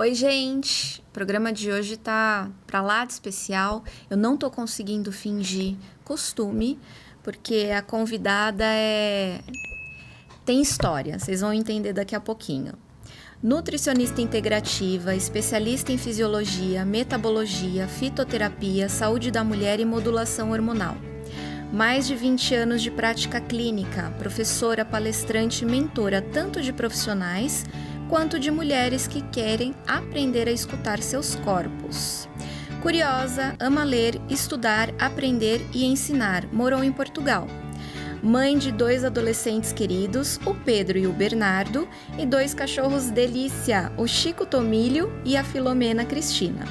Oi, gente! O programa de hoje tá pra lá de especial. Eu não tô conseguindo fingir costume, porque a convidada tem história, vocês vão entender daqui a pouquinho. Nutricionista integrativa, especialista em fisiologia, metabologia, fitoterapia, saúde da mulher e modulação hormonal. Mais de 20 anos de prática clínica, professora, palestrante e mentora tanto de profissionais quanto de mulheres que querem aprender a escutar seus corpos. Curiosa, ama ler, estudar, aprender e ensinar. Morou em Portugal. Mãe de 2 adolescentes queridos, o Pedro e o Bernardo, e 2 cachorros delícia, o Chico Tomilho e a Filomena Cristina.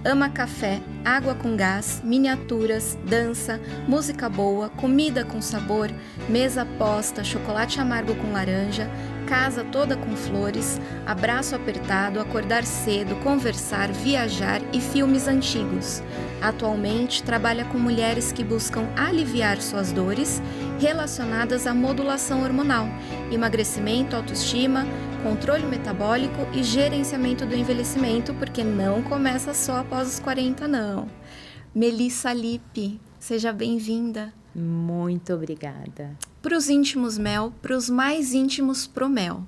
Ama café, água com gás, miniaturas, dança, música boa, comida com sabor, mesa posta, chocolate amargo com laranja, casa toda com flores, abraço apertado, acordar cedo, conversar, viajar e filmes antigos. Atualmente trabalha com mulheres que buscam aliviar suas dores relacionadas à modulação hormonal, emagrecimento, autoestima, controle metabólico e gerenciamento do envelhecimento, porque não começa só após os 40, não. Melissa Lippe, seja bem-vinda. Muito obrigada. Para os íntimos Mel, para os mais íntimos Promel.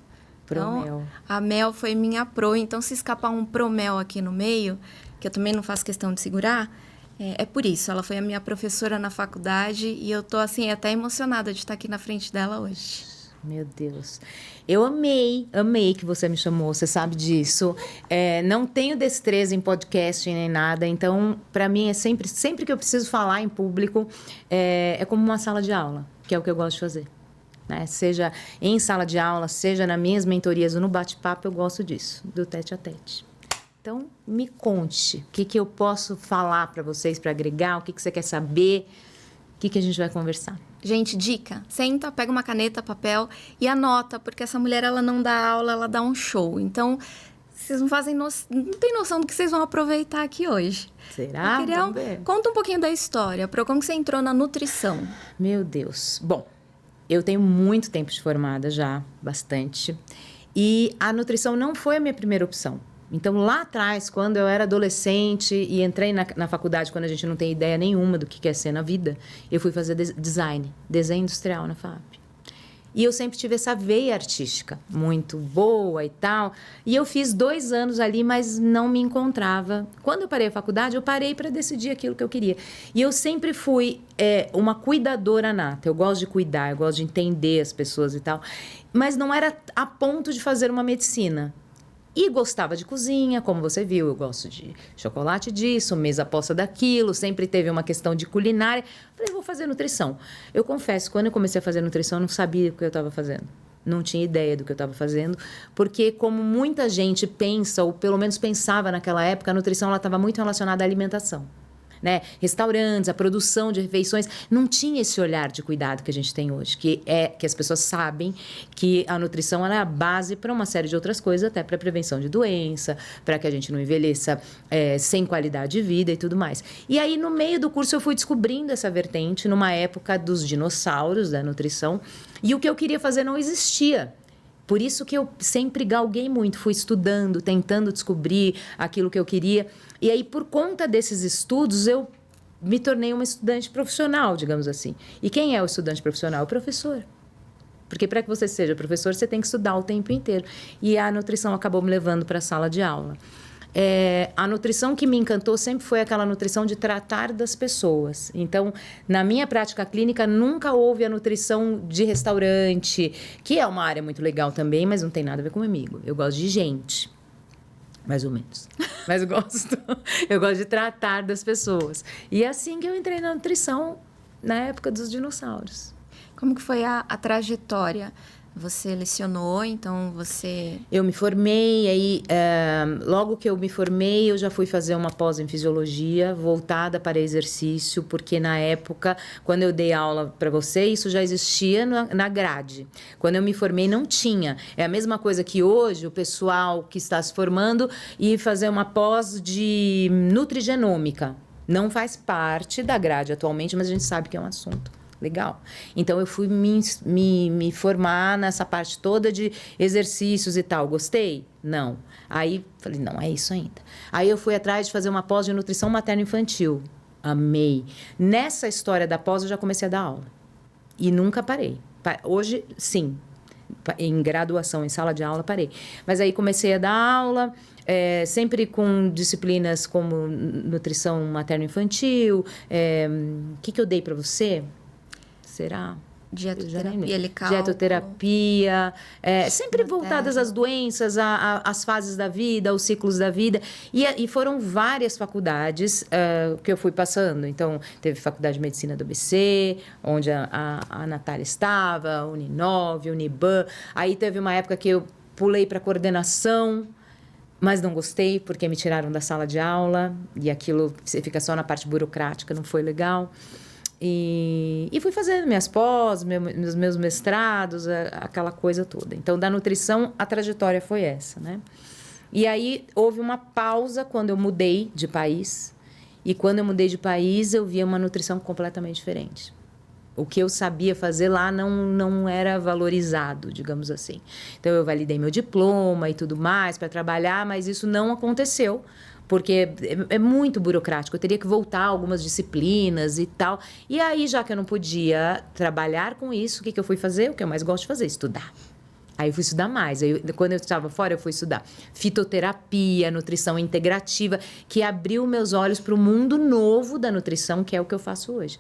Promel. Então, a Mel foi minha pro, então se escapar um Promel aqui no meio, que eu também não faço questão de segurar, é por isso. Ela foi a minha professora na faculdade e eu tô assim até emocionada de estar aqui na frente dela hoje. Meu Deus. Eu amei que você me chamou, você sabe disso. Não tenho destreza em podcast nem nada, então, para mim, é sempre que eu preciso falar em público, é como uma sala de aula, que é o que eu gosto de fazer. Né? Seja em sala de aula, seja nas minhas mentorias ou no bate-papo, eu gosto disso, do tete a tete. Então, me conte, o que eu posso falar para vocês, para agregar, o que você quer saber, o que a gente vai conversar. Gente, dica, senta, pega uma caneta, papel e anota, porque essa mulher, ela não dá aula, ela dá um show. Então, vocês não tem noção do que vocês vão aproveitar aqui hoje. Será? Vamos ver. Conta um pouquinho da história, como que você entrou na nutrição? Meu Deus. Bom, eu tenho muito tempo de formada já, bastante. E a nutrição não foi a minha primeira opção. Então, lá atrás, quando eu era adolescente e entrei na faculdade, quando a gente não tem ideia nenhuma do que quer ser na vida, eu fui fazer design industrial na FAP. E eu sempre tive essa veia artística, muito boa e tal. E eu fiz 2 anos ali, mas não me encontrava. Quando eu parei a faculdade, eu parei para decidir aquilo que eu queria. E eu sempre fui uma cuidadora nata. Eu gosto de cuidar, eu gosto de entender as pessoas e tal. Mas não era a ponto de fazer uma medicina. E gostava de cozinha, como você viu, eu gosto de chocolate disso, mesa posta daquilo, sempre teve uma questão de culinária. Falei, vou fazer nutrição. Eu confesso, quando eu comecei a fazer nutrição, eu não sabia o que eu estava fazendo. Não tinha ideia do que eu estava fazendo, porque como muita gente pensa, ou pelo menos pensava naquela época, a nutrição estava muito relacionada à alimentação. Né? Restaurantes, a produção de refeições, não tinha esse olhar de cuidado que a gente tem hoje, que as pessoas sabem que a nutrição ela é a base para uma série de outras coisas, até para prevenção de doença, para que a gente não envelheça sem qualidade de vida e tudo mais. E aí, no meio do curso, eu fui descobrindo essa vertente, numa época dos dinossauros da nutrição, e o que eu queria fazer não existia. Por isso que eu sempre galguei muito, fui estudando, tentando descobrir aquilo que eu queria. E aí, por conta desses estudos, eu me tornei uma estudante profissional, digamos assim. E quem é o estudante profissional? O professor. Porque para que você seja professor, você tem que estudar o tempo inteiro. E a nutrição acabou me levando para a sala de aula. A nutrição que me encantou sempre foi aquela nutrição de tratar das pessoas. Então, na minha prática clínica, nunca houve a nutrição de restaurante, que é uma área muito legal também, mas não tem nada a ver comigo. Eu gosto de gente, mais ou menos. Mas eu gosto de tratar das pessoas. E é assim que eu entrei na nutrição, na época dos dinossauros. Como que foi a trajetória? Você lecionou, então você... Eu me formei, aí logo que eu me formei, eu já fui fazer uma pós em fisiologia, voltada para exercício, porque na época, quando eu dei aula para você, isso já existia na grade. Quando eu me formei, não tinha. É a mesma coisa que hoje, o pessoal que está se formando e fazer uma pós de nutrigenômica. Não faz parte da grade atualmente, mas a gente sabe que é um assunto Legal. Então, eu fui me formar nessa parte toda de exercícios e tal. Gostei? Não. Aí, falei, não, é isso ainda. Aí, eu fui atrás de fazer uma pós de nutrição materno-infantil. Amei. Nessa história da pós, eu já comecei a dar aula. E nunca parei. Hoje, sim. Em graduação, em sala de aula, parei. Mas aí, comecei a dar aula... sempre com disciplinas como nutrição materno-infantil. O que eu dei para você? Será? Dietoterapia, sempre voltadas às doenças, às fases da vida, aos ciclos da vida. E foram várias faculdades que eu fui passando. Então, teve Faculdade de Medicina do ABC, onde a Natália estava, Uninove, Uniban. Aí teve uma época que eu pulei para coordenação, mas não gostei, porque me tiraram da sala de aula. E aquilo, você fica só na parte burocrática, não foi legal. E fui fazendo minhas pós, meus mestrados, aquela coisa toda. Então, da nutrição, a trajetória foi essa, né? E aí, houve uma pausa quando eu mudei de país. E quando eu mudei de país, eu via uma nutrição completamente diferente. O que eu sabia fazer lá não era valorizado, digamos assim. Então, eu validei meu diploma e tudo mais para trabalhar, mas isso não aconteceu, porque é muito burocrático. Eu teria que voltar a algumas disciplinas e tal. E aí, já que eu não podia trabalhar com isso, o que eu fui fazer? O que eu mais gosto de fazer? Estudar. Aí eu fui estudar mais. Quando eu estava fora, eu fui estudar fitoterapia, nutrição integrativa, que abriu meus olhos para o mundo novo da nutrição, que é o que eu faço hoje.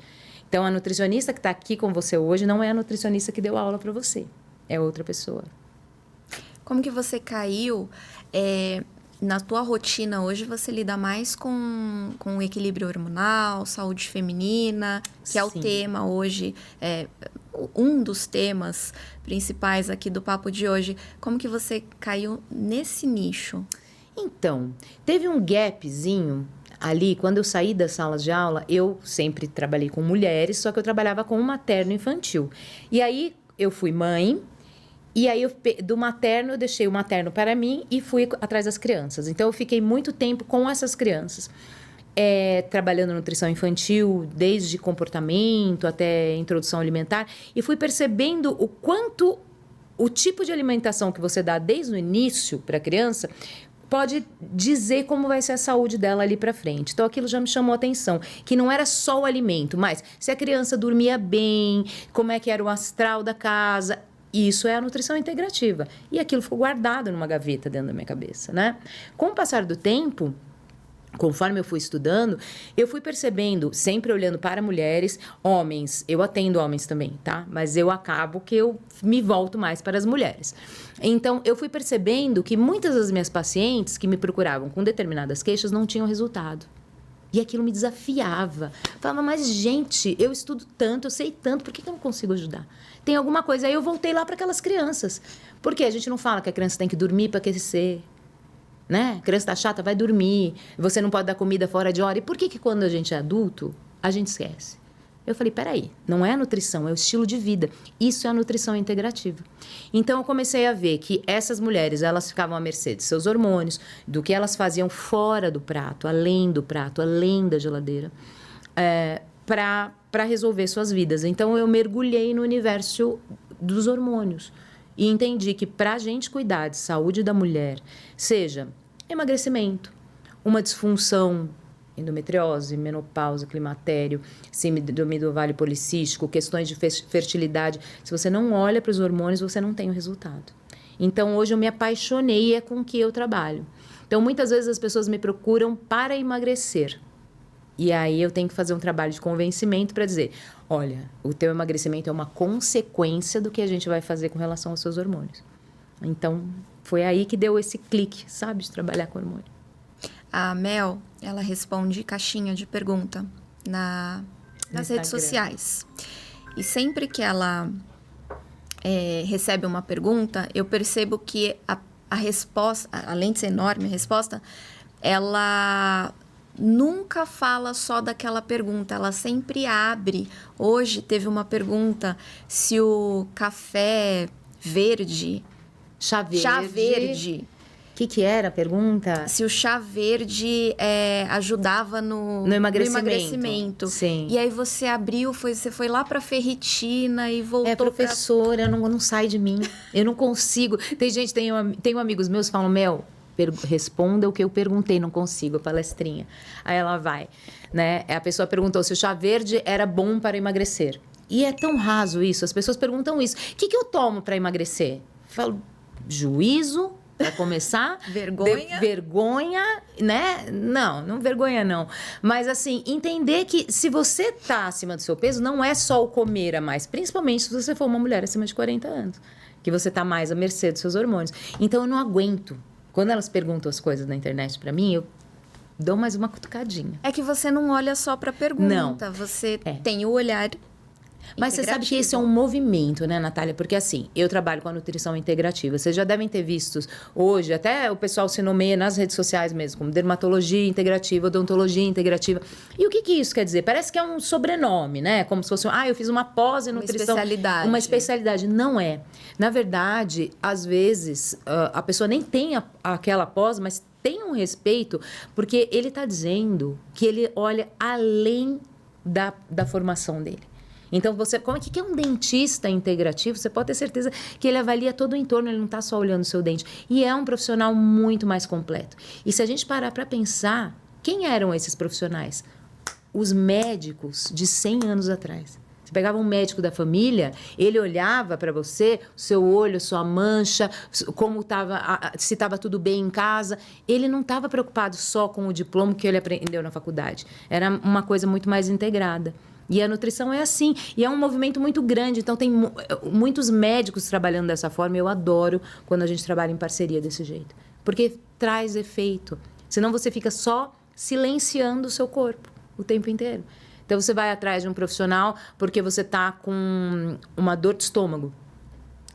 Então, a nutricionista que está aqui com você hoje não é a nutricionista que deu aula para você. É outra pessoa. Como que você caiu... Na tua rotina hoje, você lida mais com o equilíbrio hormonal, saúde feminina, que é o tema hoje, um dos temas principais aqui do papo de hoje. Como que você caiu nesse nicho? Então, teve um gapzinho ali, quando eu saí das salas de aula, eu sempre trabalhei com mulheres, só que eu trabalhava com materno-infantil. E aí, eu fui mãe... E aí, do materno, eu deixei o materno para mim e fui atrás das crianças. Então, eu fiquei muito tempo com essas crianças. Trabalhando nutrição infantil, desde comportamento até introdução alimentar. E fui percebendo o quanto o tipo de alimentação que você dá desde o início para a criança pode dizer como vai ser a saúde dela ali para frente. Então, aquilo já me chamou a atenção, que não era só o alimento, mas se a criança dormia bem, como é que era o astral da casa... Isso é a nutrição integrativa. E aquilo ficou guardado numa gaveta dentro da minha cabeça, né? Com o passar do tempo, conforme eu fui estudando, eu fui percebendo, sempre olhando para mulheres, homens, eu atendo homens também, tá? Mas eu acabo que eu me volto mais para as mulheres. Então, eu fui percebendo que muitas das minhas pacientes que me procuravam com determinadas queixas não tinham resultado. E aquilo me desafiava. Falava, mas gente, eu estudo tanto, eu sei tanto, por que eu não consigo ajudar? Tem alguma coisa. Aí eu voltei lá para aquelas crianças. Porque a gente não fala que a criança tem que dormir para aquecer, né? A criança está chata, vai dormir. Você não pode dar comida fora de hora. E por que quando a gente é adulto, a gente esquece? Eu falei, peraí, não é a nutrição, é o estilo de vida. Isso é a nutrição integrativa. Então, eu comecei a ver que essas mulheres, elas ficavam à mercê de seus hormônios, do que elas faziam fora do prato, além da geladeira, para resolver suas vidas. Então, eu mergulhei no universo dos hormônios e entendi que para a gente cuidar de saúde da mulher, seja emagrecimento, uma disfunção, endometriose, menopausa, climatério, síndrome do ovário policístico, questões de fertilidade. Se você não olha para os hormônios, você não tem o resultado. Então, hoje eu me apaixonei e é com que eu trabalho. Então, muitas vezes as pessoas me procuram para emagrecer. E aí eu tenho que fazer um trabalho de convencimento para dizer, olha, o teu emagrecimento é uma consequência do que a gente vai fazer com relação aos seus hormônios. Então, foi aí que deu esse clique, sabe, de trabalhar com hormônio. A Mel, ela responde caixinha de pergunta nas redes sociais. E sempre que ela recebe uma pergunta, eu percebo que a resposta, além de ser enorme a resposta, ela nunca fala só daquela pergunta, ela sempre abre. Hoje teve uma pergunta se o café verde, chá verde que era a pergunta? Se o chá verde ajudava no emagrecimento. Sim. E aí você abriu, você foi lá pra ferritina e voltou professora, não sai de mim. Eu não consigo. Tem gente, tenho amigos meus que falam, Mel, responda o que eu perguntei, não consigo, palestrinha. Aí ela vai, né? A pessoa perguntou se o chá verde era bom para emagrecer. E é tão raso isso, as pessoas perguntam isso. O que eu tomo para emagrecer? Falo, juízo, para começar. Vergonha, né? Não vergonha não. Mas assim, entender que se você tá acima do seu peso, não é só o comer a mais. Principalmente se você for uma mulher acima de 40 anos. Que você tá mais à mercê dos seus hormônios. Então eu não aguento. Quando elas perguntam as coisas na internet para mim, eu dou mais uma cutucadinha. É que você não olha só para pergunta. Não. Você tem o olhar. Mas você sabe que esse é um movimento, né, Natália? Porque assim, eu trabalho com a nutrição integrativa. Vocês já devem ter visto hoje, até o pessoal se nomeia nas redes sociais mesmo, como dermatologia integrativa, odontologia integrativa. E o que isso quer dizer? Parece que é um sobrenome, né? Como se fosse, eu fiz uma pós em nutrição. Uma especialidade. Não é. Na verdade, às vezes, a pessoa nem tem aquela pós, mas tem um respeito, porque ele está dizendo que ele olha além da formação dele. Então, como é que é um dentista integrativo? Você pode ter certeza que ele avalia todo o entorno, ele não está só olhando o seu dente. E é um profissional muito mais completo. E se a gente parar para pensar, quem eram esses profissionais? Os médicos de 100 anos atrás. Você pegava um médico da família, ele olhava para você, o seu olho, sua mancha, como estava, se estava tudo bem em casa. Ele não estava preocupado só com o diploma que ele aprendeu na faculdade. Era uma coisa muito mais integrada. E a nutrição é assim, e é um movimento muito grande, então tem muitos médicos trabalhando dessa forma, e eu adoro quando a gente trabalha em parceria desse jeito, porque traz efeito, senão você fica só silenciando o seu corpo o tempo inteiro. Então você vai atrás de um profissional porque você está com uma dor de estômago,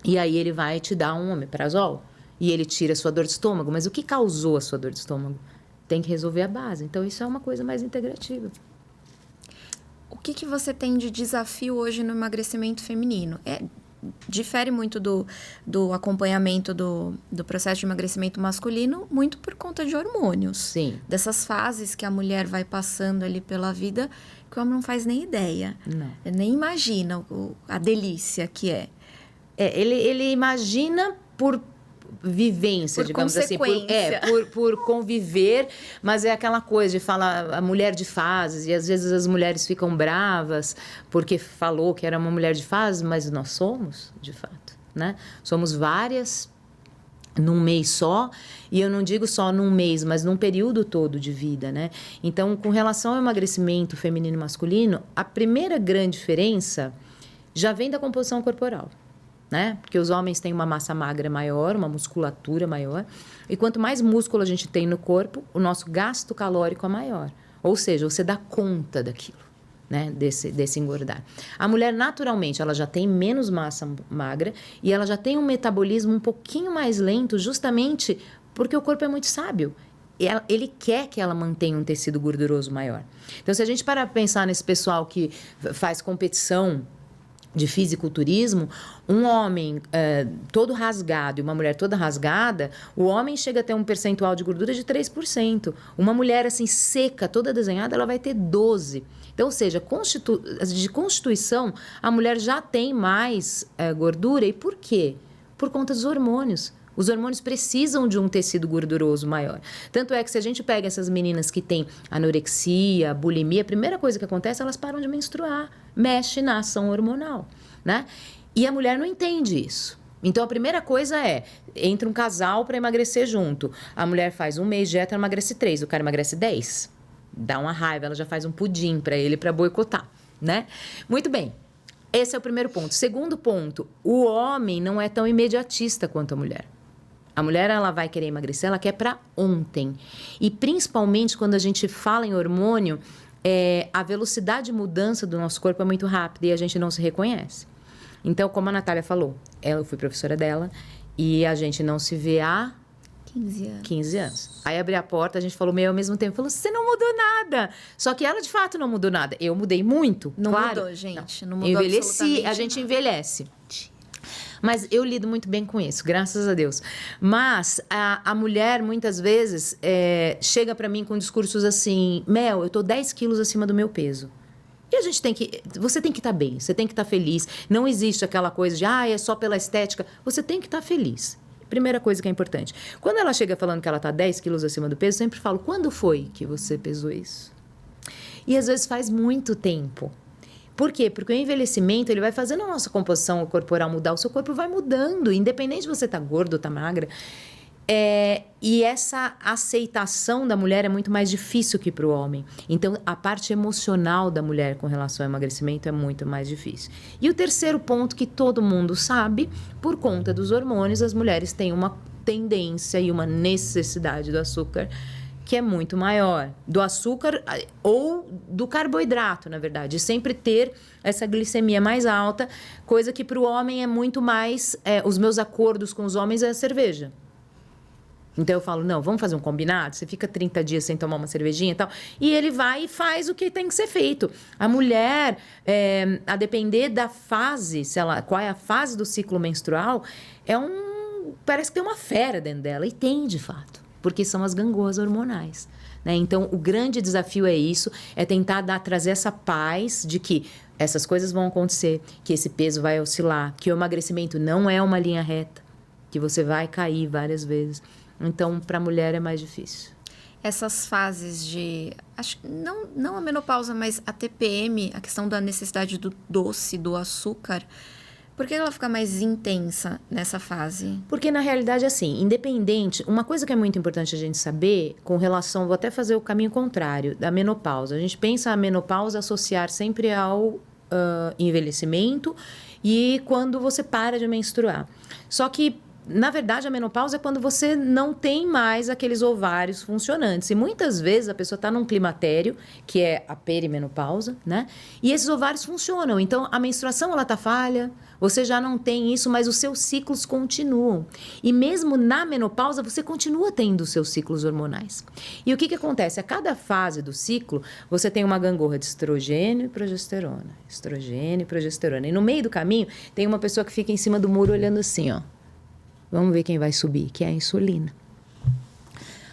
e aí ele vai te dar um omeprazol, e ele tira a sua dor de estômago, mas o que causou a sua dor de estômago? Tem que resolver a base, então isso é uma coisa mais integrativa. O que você tem de desafio hoje no emagrecimento feminino? Difere muito do acompanhamento do processo de emagrecimento masculino, muito por conta de hormônios. Sim. Dessas fases que a mulher vai passando ali pela vida, que o homem não faz nem ideia. Não. Ele nem imagina a delícia que é. Ele imagina por vivência, digamos assim, por conviver, mas é aquela coisa de falar a mulher de fases, e às vezes as mulheres ficam bravas porque falou que era uma mulher de fases, mas nós somos, de fato, né? Somos várias num mês só, e eu não digo só num mês, mas num período todo de vida, né? Então, com relação ao emagrecimento feminino e masculino, a primeira grande diferença já vem da composição corporal. Né? Porque os homens têm uma massa magra maior, uma musculatura maior. E quanto mais músculo a gente tem no corpo, o nosso gasto calórico é maior. Ou seja, você dá conta daquilo, né? Desse engordar. A mulher, naturalmente, ela já tem menos massa magra e ela já tem um metabolismo um pouquinho mais lento, justamente porque o corpo é muito sábio. Ele quer que ela mantenha um tecido gorduroso maior. Então, se a gente parar para pensar nesse pessoal que faz competição de fisiculturismo, um homem todo rasgado e uma mulher toda rasgada, o homem chega a ter um percentual de gordura de 3%. Uma mulher assim seca, toda desenhada, ela vai ter 12%. Então, ou seja, de constituição, a mulher já tem mais gordura. E por quê? Por conta dos hormônios. Os hormônios precisam de um tecido gorduroso maior. Tanto é que se a gente pega essas meninas que têm anorexia, bulimia, a primeira coisa que acontece, elas param de menstruar. Mexe na ação hormonal, né? E a mulher não entende isso. Então, a primeira coisa entra um casal para emagrecer junto. A mulher faz 1 mês de dieta, emagrece 3, o cara emagrece 10. Dá uma raiva, ela já faz um pudim para ele, para boicotar, né? Muito bem. Esse é o primeiro ponto. Segundo ponto, o homem não é tão imediatista quanto a mulher. A mulher, ela vai querer emagrecer, ela quer para ontem. E principalmente quando a gente fala em hormônio, a velocidade de mudança do nosso corpo é muito rápida e a gente não se reconhece. Então, como a Natália falou, eu fui professora dela e a gente não se vê há 15 anos. Aí abri a porta, a gente falou meio ao mesmo tempo. Falou, você não mudou nada. Só que ela, de fato, não mudou nada. Eu mudei muito, não claro. Mudou, gente. Não mudou envelheci, absolutamente a gente nada. envelhece. Mas eu lido muito bem com isso, graças a Deus. Mas a mulher, muitas vezes, chega para mim com discursos assim: Mel, eu tô 10 quilos acima do meu peso. E a gente tem que... Você tem que estar bem, você tem que estar feliz. Não existe aquela coisa de, é só pela estética. Você tem que estar feliz. Primeira coisa que é importante. Quando ela chega falando que ela tá 10 quilos acima do peso, eu sempre falo: quando foi que você pesou isso? E às vezes faz muito tempo. Por quê? Porque o envelhecimento, ele vai fazendo a nossa composição corporal mudar. O seu corpo vai mudando, independente de você estar gordo ou estar magra. E essa aceitação da mulher é muito mais difícil que para o homem. Então, a parte emocional da mulher com relação ao emagrecimento é muito mais difícil. E o terceiro ponto que todo mundo sabe, por conta dos hormônios, as mulheres têm uma tendência e uma necessidade do açúcar que é muito maior. Do açúcar ou do carboidrato, na verdade. Sempre ter essa glicemia mais alta, coisa que para o homem é muito mais... os meus acordos com os homens é a cerveja. Então, eu falo: não, vamos fazer um combinado? Você fica 30 dias sem tomar uma cervejinha e tal. E ele vai e faz o que tem que ser feito. A mulher, a depender da fase, qual é a fase do ciclo menstrual, parece que tem uma fera dentro dela. E tem, de fato. Porque são as gangorras hormonais. Né? Então, o grande desafio é isso, é tentar trazer essa paz de que essas coisas vão acontecer, que esse peso vai oscilar, que o emagrecimento não é uma linha reta, que você vai cair várias vezes. Então, para a mulher é mais difícil. Essas fases de... não a menopausa, mas a TPM, a questão da necessidade do doce, do açúcar, por que ela fica mais intensa nessa fase? Porque, na realidade, assim, independente... Uma coisa que é muito importante a gente saber, com relação... Vou até fazer o caminho contrário, da menopausa. A gente pensa a menopausa associar sempre ao envelhecimento e quando você para de menstruar. Só que, na verdade, a menopausa é quando você não tem mais aqueles ovários funcionantes. E muitas vezes a pessoa está num climatério, que é a perimenopausa, né? E esses ovários funcionam. Então, a menstruação, ela tá falha, você já não tem isso, mas os seus ciclos continuam. E mesmo na menopausa, você continua tendo os seus ciclos hormonais. E o que acontece? A cada fase do ciclo, você tem uma gangorra de estrogênio e progesterona. Estrogênio e progesterona. E no meio do caminho, tem uma pessoa que fica em cima do muro olhando assim, ó. Vamos ver quem vai subir, que é a insulina.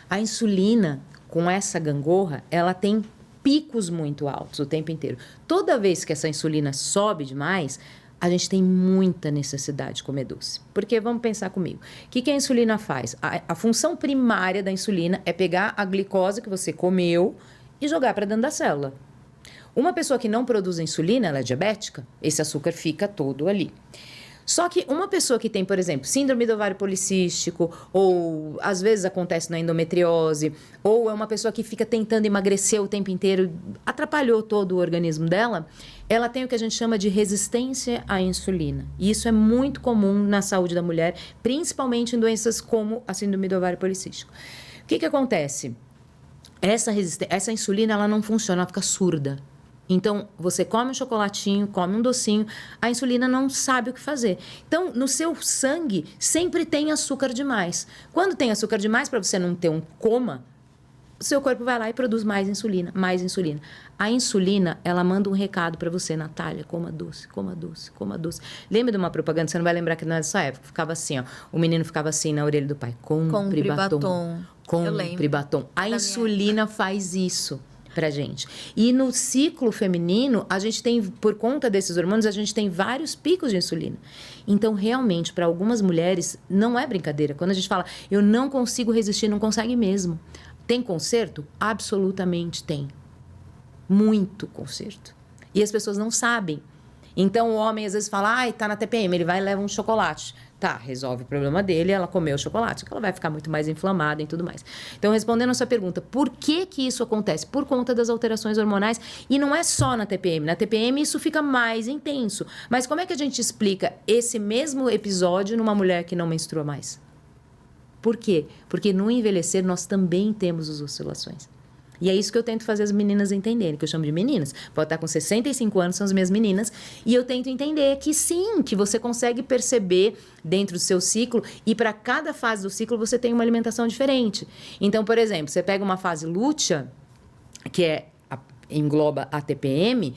A insulina, com essa gangorra, ela tem picos muito altos o tempo inteiro. Toda vez que essa insulina sobe demais, a gente tem muita necessidade de comer doce. Porque, vamos pensar comigo, o que a insulina faz? A função primária da insulina é pegar a glicose que você comeu e jogar para dentro da célula. Uma pessoa que não produz insulina, ela é diabética, esse açúcar fica todo ali. Só que uma pessoa que tem, por exemplo, síndrome do ovário policístico, ou às vezes acontece na endometriose, ou é uma pessoa que fica tentando emagrecer o tempo inteiro, atrapalhou todo o organismo dela, ela tem o que a gente chama de resistência à insulina. E isso é muito comum na saúde da mulher, principalmente em doenças como a síndrome do ovário policístico. O que acontece? Essa insulina, ela não funciona, ela fica surda. Então, você come um chocolatinho, come um docinho, a insulina não sabe o que fazer. Então, no seu sangue sempre tem açúcar demais. Quando tem açúcar demais, para você não ter um coma, o seu corpo vai lá e produz mais insulina, mais insulina. A insulina, ela manda um recado para você: Natália, coma doce, coma doce, coma doce. Lembra de uma propaganda, você não vai lembrar que nessa época ficava assim, ó, o menino ficava assim na orelha do pai: compre batom, compre batom. A insulina faz isso pra gente. E no ciclo feminino, a gente tem, por conta desses hormônios, a gente tem vários picos de insulina. Então, realmente, para algumas mulheres, não é brincadeira. Quando a gente fala, eu não consigo resistir, não consegue mesmo. Tem conserto? Absolutamente tem. Muito conserto. E as pessoas não sabem. Então, o homem às vezes fala, tá na TPM, ele vai e leva um chocolate. Tá, resolve o problema dele, ela comeu o chocolate, que ela vai ficar muito mais inflamada e tudo mais. Então, respondendo a sua pergunta, por que isso acontece? Por conta das alterações hormonais, e não é só na TPM. Na TPM isso fica mais intenso. Mas como é que a gente explica esse mesmo episódio numa mulher que não menstrua mais? Por quê? Porque no envelhecer nós também temos as oscilações. E é isso que eu tento fazer as meninas entenderem, que eu chamo de meninas. Pode estar com 65 anos, são as minhas meninas. E eu tento entender que sim, que você consegue perceber dentro do seu ciclo. E para cada fase do ciclo, você tem uma alimentação diferente. Então, por exemplo, você pega uma fase lútea, que engloba a TPM,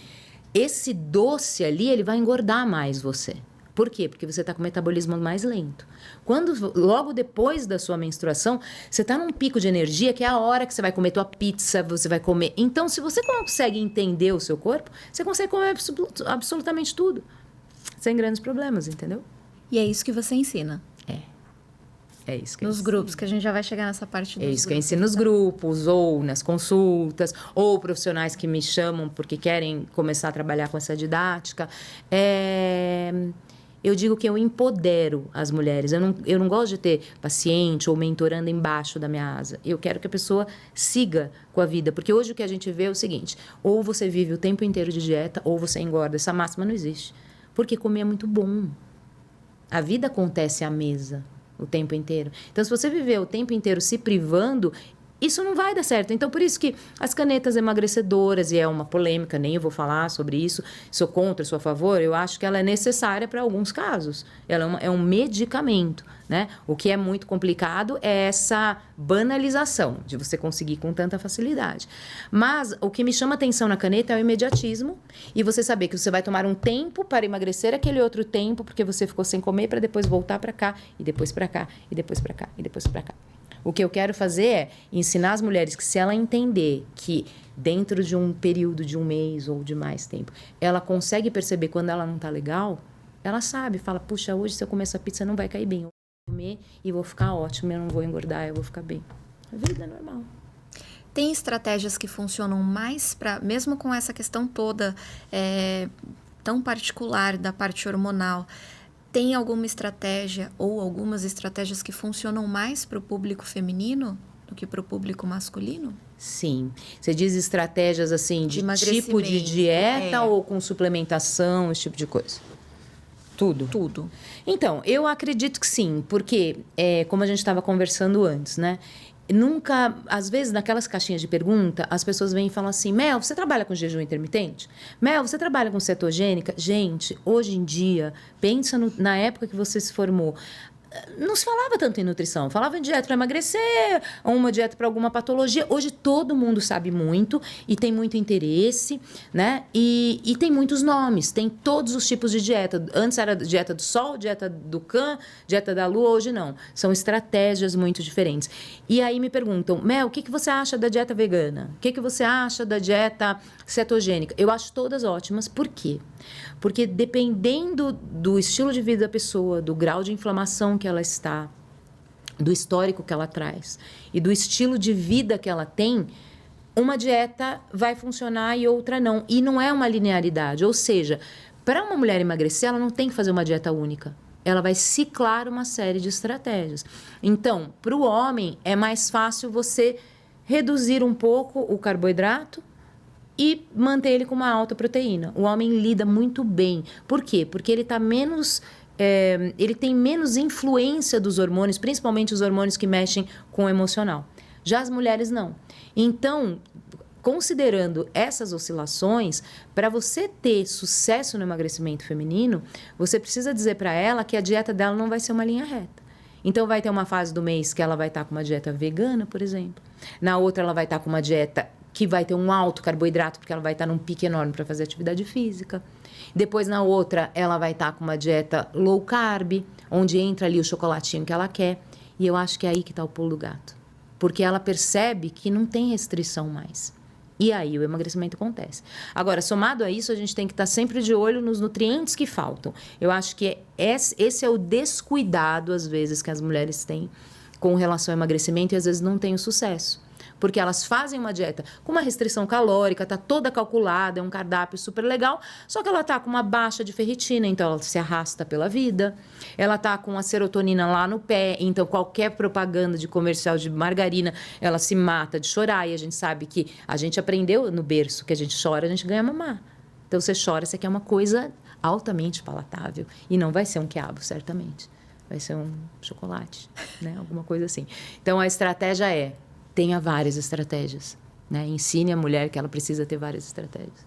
esse doce ali, ele vai engordar mais você. Por quê? Porque você está com o metabolismo mais lento. Logo depois da sua menstruação, você está num pico de energia que é a hora que você vai comer tua pizza, você vai comer. Então, se você consegue entender o seu corpo, você consegue comer absolutamente tudo. Sem grandes problemas, entendeu? E é isso que você ensina. É isso que nos grupos, que a gente já vai chegar nessa parte dos grupos. É isso que eu grupos, ensino nos grupos, ou nas consultas, ou profissionais que me chamam porque querem começar a trabalhar com essa didática. Eu digo que eu empodero as mulheres. Eu não gosto de ter paciente ou mentorando embaixo da minha asa. Eu quero que a pessoa siga com a vida. Porque hoje o que a gente vê é o seguinte: ou você vive o tempo inteiro de dieta, ou você engorda. Essa máxima não existe. Porque comer é muito bom. A vida acontece à mesa o tempo inteiro. Então, se você viver o tempo inteiro se privando, isso não vai dar certo. Então, por isso que as canetas emagrecedoras, e é uma polêmica, nem eu vou falar sobre isso, sou contra, sou a favor, eu acho que ela é necessária para alguns casos. Ela é um medicamento, né? O que é muito complicado é essa banalização de você conseguir com tanta facilidade. Mas o que me chama atenção na caneta é o imediatismo e você saber que você vai tomar um tempo para emagrecer aquele outro tempo porque você ficou sem comer para depois voltar para cá e depois para cá e depois para cá e depois para cá. O que eu quero fazer é ensinar as mulheres que se ela entender que dentro de um período de um mês ou de mais tempo, ela consegue perceber quando ela não está legal, ela sabe, fala, puxa, hoje se eu comer essa pizza não vai cair bem. Eu vou comer e vou ficar ótimo, eu não vou engordar, eu vou ficar bem. A vida é normal. Tem estratégias que funcionam mais para, mesmo com essa questão toda tão particular da parte hormonal, tem alguma estratégia ou algumas estratégias que funcionam mais para o público feminino do que para o público masculino? Sim. Você diz estratégias assim de tipo de dieta ou com suplementação, esse tipo de coisa? Tudo? Tudo. Então, eu acredito que sim, porque, como a gente estava conversando antes, né? Nunca, às vezes, naquelas caixinhas de pergunta, as pessoas vêm e falam assim, Mel, você trabalha com jejum intermitente? Mel, você trabalha com cetogênica? Gente, hoje em dia, pensa na época que você se formou, não se falava tanto em nutrição, falava em dieta para emagrecer, ou uma dieta para alguma patologia. Hoje todo mundo sabe muito e tem muito interesse, né? E tem muitos nomes, tem todos os tipos de dieta. Antes era dieta do sol, dieta do Can, dieta da lua, hoje não. São estratégias muito diferentes. E aí me perguntam, Mel, o que você acha da dieta vegana? O que você acha da dieta cetogênica? Eu acho todas ótimas. Por quê? Porque dependendo do estilo de vida da pessoa, do grau de inflamação que ela está, do histórico que ela traz e do estilo de vida que ela tem, uma dieta vai funcionar e outra não. E não é uma linearidade. Ou seja, para uma mulher emagrecer, ela não tem que fazer uma dieta única. Ela vai ciclar uma série de estratégias. Então, para o homem, é mais fácil você reduzir um pouco o carboidrato e manter ele com uma alta proteína. O homem lida muito bem. Por quê? Porque ele tá menos... ele tem menos influência dos hormônios, principalmente os hormônios que mexem com o emocional. Já as mulheres não. Então, considerando essas oscilações, para você ter sucesso no emagrecimento feminino, você precisa dizer para ela que a dieta dela não vai ser uma linha reta. Então, vai ter uma fase do mês que ela vai estar com uma dieta vegana, por exemplo. Na outra, ela vai estar com uma dieta que vai ter um alto carboidrato, porque ela vai estar num pique enorme para fazer atividade física. Depois, na outra, ela vai estar com uma dieta low carb, onde entra ali o chocolatinho que ela quer. E eu acho que é aí que está o pulo do gato. Porque ela percebe que não tem restrição mais. E aí o emagrecimento acontece. Agora, somado a isso, a gente tem que estar sempre de olho nos nutrientes que faltam. Eu acho que esse é o descuidado, às vezes, que as mulheres têm com relação ao emagrecimento e, às vezes, não têm o sucesso. Porque elas fazem uma dieta com uma restrição calórica, tá toda calculada, é um cardápio super legal, só que ela tá com uma baixa de ferritina, então ela se arrasta pela vida. Ela tá com a serotonina lá no pé, então qualquer propaganda de comercial de margarina, ela se mata de chorar. E a gente sabe que a gente aprendeu no berço que a gente chora, a gente ganha mamar. Então você chora, você quer uma coisa altamente palatável. E não vai ser um quiabo, certamente. Vai ser um chocolate, né? Alguma coisa assim. Então a estratégia tenha várias estratégias, né? Ensine a mulher que ela precisa ter várias estratégias.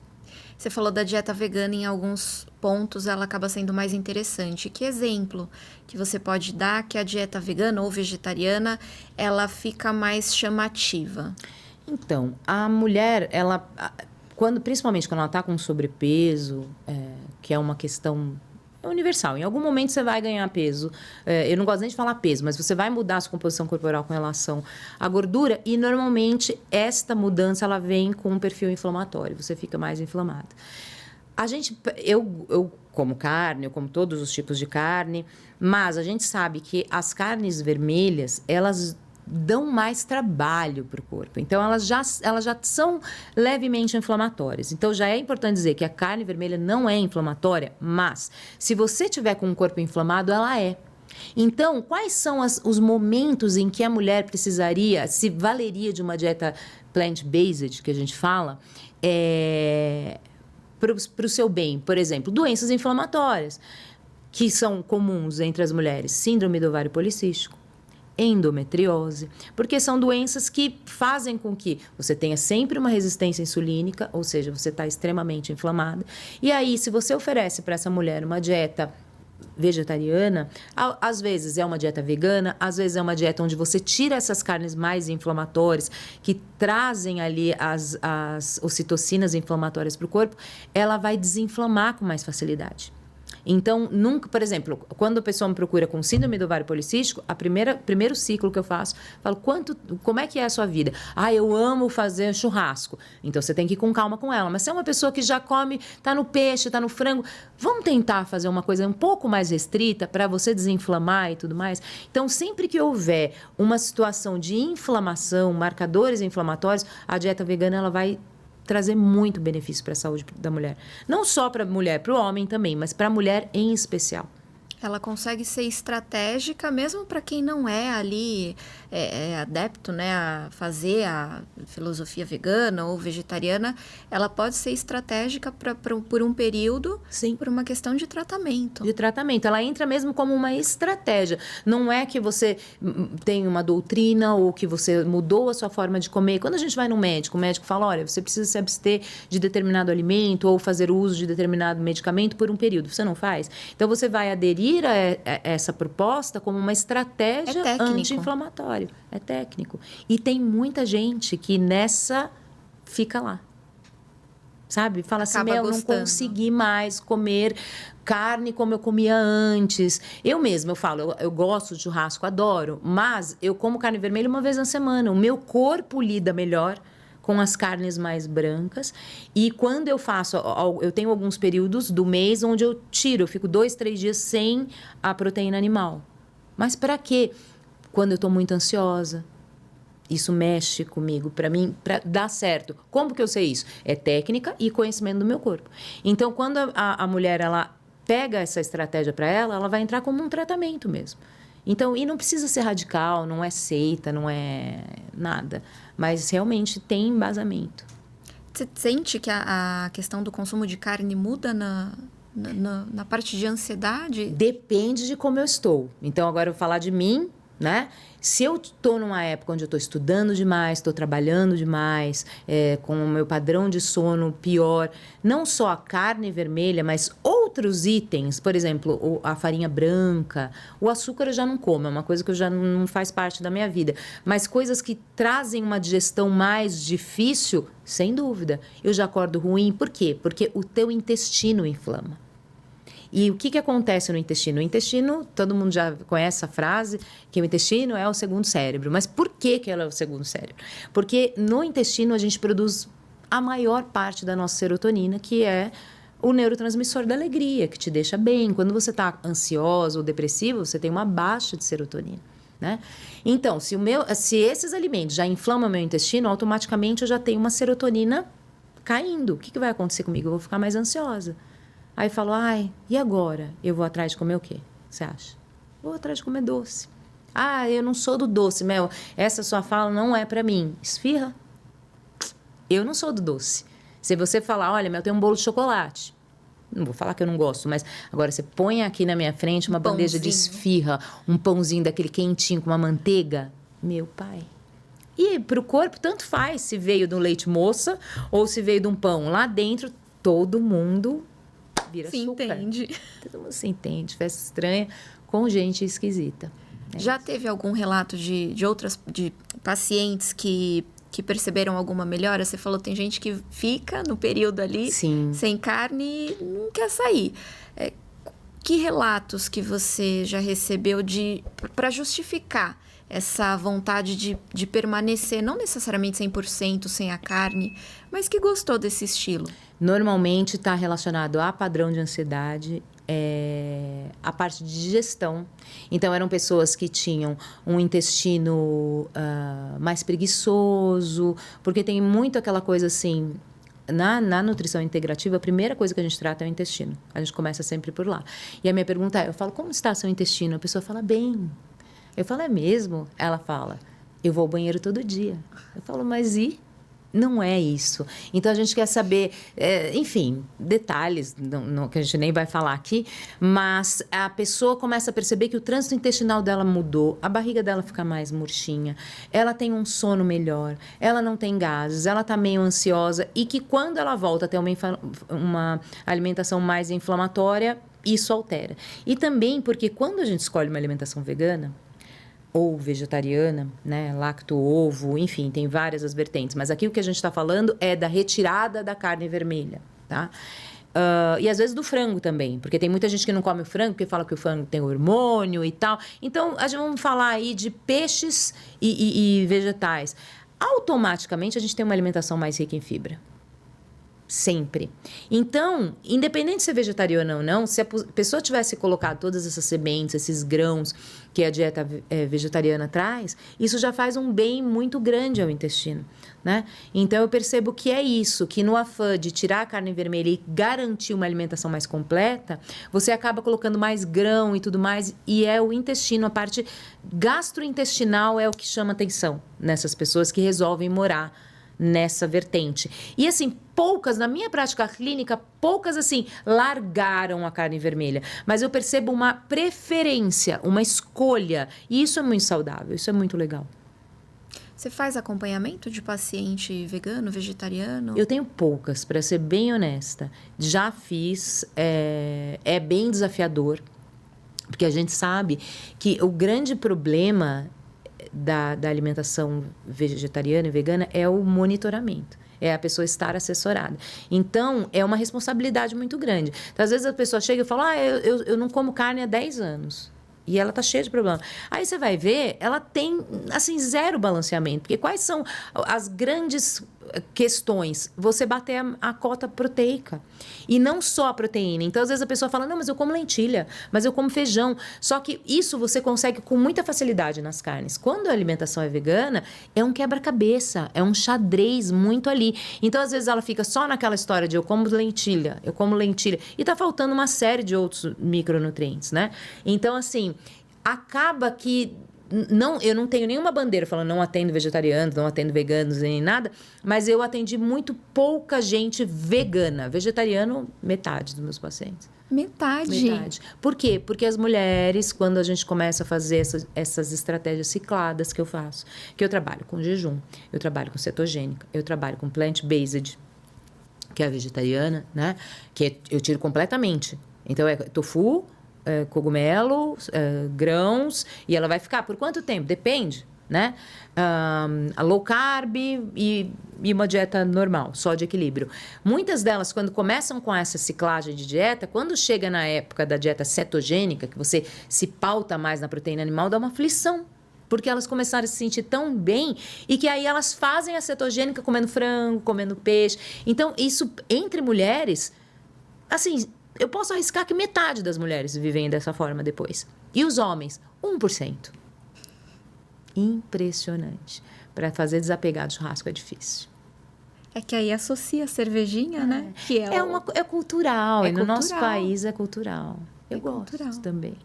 Você falou da dieta vegana, em alguns pontos ela acaba sendo mais interessante. Que exemplo que você pode dar que a dieta vegana ou vegetariana, ela fica mais chamativa? Então, a mulher, principalmente quando ela está com sobrepeso, que é uma questão... é universal. Em algum momento você vai ganhar peso. Eu não gosto nem de falar peso, mas você vai mudar a sua composição corporal com relação à gordura e, normalmente, esta mudança ela vem com um perfil inflamatório. Você fica mais inflamado. Eu como carne, eu como todos os tipos de carne, mas a gente sabe que as carnes vermelhas, elas dão mais trabalho para o corpo. Então, elas já são levemente inflamatórias. Então, já é importante dizer que a carne vermelha não é inflamatória, mas se você tiver com um corpo inflamado, ela é. Então, quais são os momentos em que a mulher precisaria, se valeria de uma dieta plant-based, que a gente fala, para o seu bem? Por exemplo, doenças inflamatórias, que são comuns entre as mulheres. Síndrome do ovário policístico, endometriose, porque são doenças que fazem com que você tenha sempre uma resistência insulínica, ou seja, você está extremamente inflamada. E aí, se você oferece para essa mulher uma dieta vegetariana, às vezes é uma dieta vegana, às vezes é uma dieta onde você tira essas carnes mais inflamatórias, que trazem ali as ocitocinas inflamatórias para o corpo, ela vai desinflamar com mais facilidade. Então, nunca, por exemplo, quando a pessoa me procura com síndrome do ovário policístico, primeiro ciclo que eu faço, falo, como é que é a sua vida? Eu amo fazer churrasco. Então, você tem que ir com calma com ela. Mas se é uma pessoa que já come, tá no peixe, tá no frango, vamos tentar fazer uma coisa um pouco mais restrita para você desinflamar e tudo mais. Então, sempre que houver uma situação de inflamação, marcadores inflamatórios, a dieta vegana ela vai trazer muito benefício para a saúde da mulher. Não só para a mulher, para o homem também, mas para a mulher em especial. Ela consegue ser estratégica, mesmo para quem não é ali adepto, né, a fazer a filosofia vegana ou vegetariana. Ela pode ser estratégica por um período, sim, por uma questão de tratamento. De tratamento. Ela entra mesmo como uma estratégia. Não é que você tem uma doutrina ou que você mudou a sua forma de comer. Quando a gente vai no médico, o médico fala, olha, você precisa se abster de determinado alimento ou fazer uso de determinado medicamento por um período. Você não faz? Então, você vai aderir a essa proposta como uma estratégia anti-inflamatória. É técnico. E tem muita gente que nessa fica lá. Sabe? Fala assim, eu não consegui mais comer carne como eu comia antes. Eu mesma, eu falo, eu gosto de churrasco, adoro, mas eu como carne vermelha uma vez na semana. O meu corpo lida melhor com as carnes mais brancas. E quando eu faço, eu tenho alguns períodos do mês onde eu fico 2, 3 dias sem a proteína animal. Mas para quê? Quando eu estou muito ansiosa. Isso mexe comigo, para mim, para dar certo. Como que eu sei isso? É técnica e conhecimento do meu corpo. Então, quando a mulher ela pega essa estratégia para ela, ela vai entrar como um tratamento mesmo. Então, e não precisa ser radical, não é seita, não é nada. Mas realmente tem embasamento. Você sente que a questão do consumo de carne muda na parte de ansiedade? Depende de como eu estou. Então, agora eu vou falar de mim, né? Se eu estou numa época onde eu estou estudando demais, estou trabalhando demais, com o meu padrão de sono pior, não só a carne vermelha, mas outros itens, por exemplo, a farinha branca, o açúcar eu já não como, é uma coisa que eu já não faz parte da minha vida. Mas coisas que trazem uma digestão mais difícil, sem dúvida, eu já acordo ruim. Por quê? Porque o teu intestino inflama. E o que acontece no intestino? O intestino, todo mundo já conhece essa frase, que o intestino é o segundo cérebro. Mas por que ela é o segundo cérebro? Porque no intestino a gente produz a maior parte da nossa serotonina, que é o neurotransmissor da alegria, que te deixa bem. Quando você está ansiosa ou depressivo, você tem uma baixa de serotonina, né? Então, se esses alimentos já inflamam meu intestino, automaticamente eu já tenho uma serotonina caindo. O que vai acontecer comigo? Eu vou ficar mais ansiosa. Aí falo, e agora? Eu vou atrás de comer o quê? Você acha? Vou atrás de comer doce. Eu não sou do doce, Mel. Essa sua fala não é pra mim. Esfirra. Eu não sou do doce. Se você falar, olha, Mel, tem um bolo de chocolate. Não vou falar que eu não gosto, mas agora você põe aqui na minha frente uma bandeja de esfirra, um pãozinho daquele quentinho com uma manteiga. Meu pai. E pro corpo, tanto faz se veio de um leite moça ou se veio de um pão. Lá dentro, todo mundo vira se açúcar. Entende. Todo mundo se entende. Festa estranha com gente esquisita. Já teve algum relato de pacientes que perceberam alguma melhora? Você falou, tem gente que fica no período ali, sim, sem carne e não quer sair. Que relatos que você já recebeu para justificar essa vontade de permanecer, não necessariamente 100% sem a carne, mas que gostou desse estilo? Normalmente está relacionado a padrão de ansiedade, a parte de digestão. Então, eram pessoas que tinham um intestino mais preguiçoso, porque tem muito aquela coisa assim. Na nutrição integrativa, a primeira coisa que a gente trata é o intestino. A gente começa sempre por lá. E a minha pergunta eu falo, como está seu intestino? A pessoa fala, bem. Eu falo, é mesmo? Ela fala, eu vou ao banheiro todo dia. Eu falo, mas e? Não é isso. Então, a gente quer saber, enfim, detalhes que a gente nem vai falar aqui, mas a pessoa começa a perceber que o trânsito intestinal dela mudou, a barriga dela fica mais murchinha, ela tem um sono melhor, ela não tem gases, ela está meio ansiosa e que quando ela volta a ter uma alimentação mais inflamatória, isso altera. E também porque quando a gente escolhe uma alimentação vegana, ou vegetariana, né, lacto-ovo, enfim, tem várias as vertentes. Mas aqui o que a gente está falando é da retirada da carne vermelha, tá? E às vezes do frango também, porque tem muita gente que não come o frango porque fala que o frango tem hormônio e tal. Então, a gente vamos falar aí de peixes e vegetais. Automaticamente, a gente tem uma alimentação mais rica em fibra. Sempre. Então, independente de ser vegetariana ou não, se a pessoa tivesse colocado todas essas sementes, esses grãos que a dieta vegetariana traz, isso já faz um bem muito grande ao intestino, né? Então, eu percebo que é isso, que no afã de tirar a carne vermelha e garantir uma alimentação mais completa, você acaba colocando mais grão e tudo mais, e é o intestino, a parte gastrointestinal é o que chama atenção nessas pessoas que resolvem morar nessa vertente. E assim, poucas, na minha prática clínica, poucas assim, largaram a carne vermelha. Mas eu percebo uma preferência, uma escolha. E isso é muito saudável, isso é muito legal. Você faz acompanhamento de paciente vegano, vegetariano? Eu tenho poucas, para ser bem honesta. Já fiz, é bem desafiador. Porque a gente sabe que o grande problema da alimentação vegetariana e vegana é o monitoramento. É a pessoa estar assessorada. Então, é uma responsabilidade muito grande. Então, às vezes a pessoa chega e fala, eu não como carne há 10 anos. E ela tá cheia de problema. Aí você vai ver, ela tem, assim, zero balanceamento. Porque quais são as grandes questões? Você bater a cota proteica. E não só a proteína. Então, às vezes a pessoa fala, não, mas eu como lentilha, mas eu como feijão. Só que isso você consegue com muita facilidade nas carnes. Quando a alimentação é vegana, é um quebra-cabeça, é um xadrez muito ali. Então, às vezes ela fica só naquela história de eu como lentilha. E tá faltando uma série de outros micronutrientes, né? Então, assim, acaba que eu não tenho nenhuma bandeira falando não atendo vegetarianos, não atendo veganos, nem nada, mas eu atendi muito pouca gente vegana. Vegetariano, metade dos meus pacientes. Metade? Por quê? Porque as mulheres, quando a gente começa a fazer essas estratégias cicladas que eu faço, que eu trabalho com jejum, eu trabalho com cetogênica, eu trabalho com plant-based, que é a vegetariana, né? Que eu tiro completamente. Então, é tofu, cogumelo, grãos, e ela vai ficar por quanto tempo? Depende, né? A low carb e uma dieta normal, só de equilíbrio. Muitas delas, quando começam com essa ciclagem de dieta, quando chega na época da dieta cetogênica, que você se pauta mais na proteína animal, dá uma aflição. Porque elas começaram a se sentir tão bem e que aí elas fazem a cetogênica comendo frango, comendo peixe. Então, isso entre mulheres, assim, eu posso arriscar que metade das mulheres vivem dessa forma depois. E os homens, 1%. Impressionante. Para fazer desapegar do churrasco é difícil. É que aí associa a cervejinha, né? Que é cultural. É e no cultural. nosso país é cultural. Eu gosto cultural. também.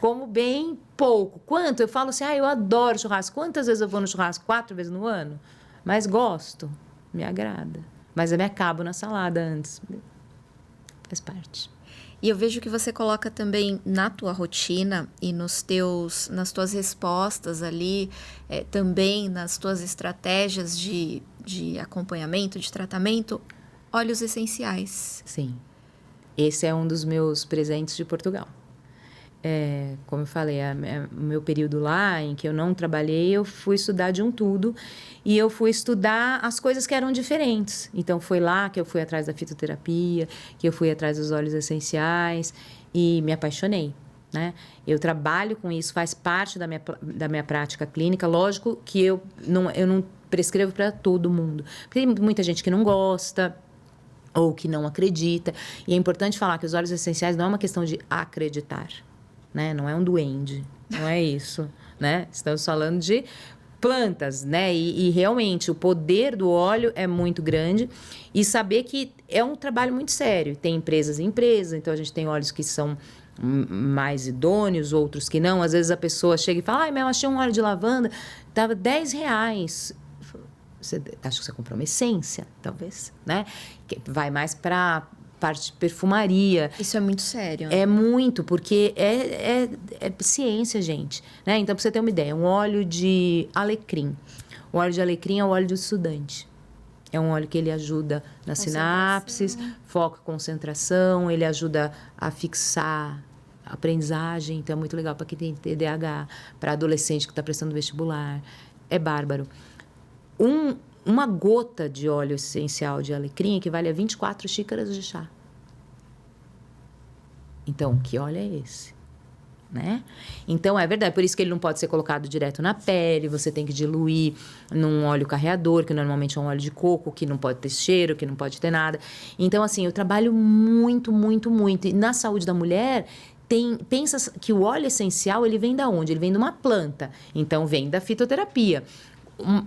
Como bem pouco. Quanto? Eu falo assim, eu adoro churrasco. Quantas vezes eu vou no churrasco? 4 vezes no ano? Mas gosto. Me agrada. Mas eu me acabo na salada antes. Faz parte. E eu vejo que você coloca também na tua rotina e nas tuas respostas ali, também nas tuas estratégias de acompanhamento, de tratamento, óleos essenciais. Sim. Esse é um dos meus presentes de Portugal. Como eu falei, o meu período lá, em que eu não trabalhei, eu fui estudar de um tudo. E eu fui estudar as coisas que eram diferentes. Então, foi lá que eu fui atrás da fitoterapia, que eu fui atrás dos óleos essenciais. e me apaixonei. Né? Eu trabalho com isso, faz parte da minha prática clínica. Lógico que eu não prescrevo para todo mundo. Porque tem muita gente que não gosta ou que não acredita. E é importante falar que os óleos essenciais não é uma questão de acreditar. Né? Não é um duende, não é isso. Né? Estamos falando de plantas, né? E realmente o poder do óleo é muito grande. E saber que é um trabalho muito sério. Tem empresas e empresas, então a gente tem óleos que são mais idôneos, outros que não. Às vezes a pessoa chega e fala, eu achei um óleo de lavanda, tava R$10. Acho que você comprou uma essência, talvez, né? Que vai mais para parte de perfumaria. Isso é muito sério. É muito, porque é ciência, gente. Né? Então, para você ter uma ideia, um óleo de alecrim. O óleo de alecrim é o óleo do estudante. É um óleo que ele ajuda nas sinapses, foca a concentração, ele ajuda a fixar a aprendizagem. Então, é muito legal para quem tem TDAH, para adolescente que está prestando vestibular. É bárbaro. Uma gota de óleo essencial de alecrim equivale a 24 xícaras de chá. Então, que óleo é esse? Né? Então, é verdade. Por isso que ele não pode ser colocado direto na pele. Você tem que diluir num óleo carreador, que normalmente é um óleo de coco, que não pode ter cheiro, que não pode ter nada. Então, assim, eu trabalho muito, muito, muito. E na saúde da mulher... pensa que o óleo essencial, ele vem da onde? Ele vem de uma planta. Então, vem da fitoterapia.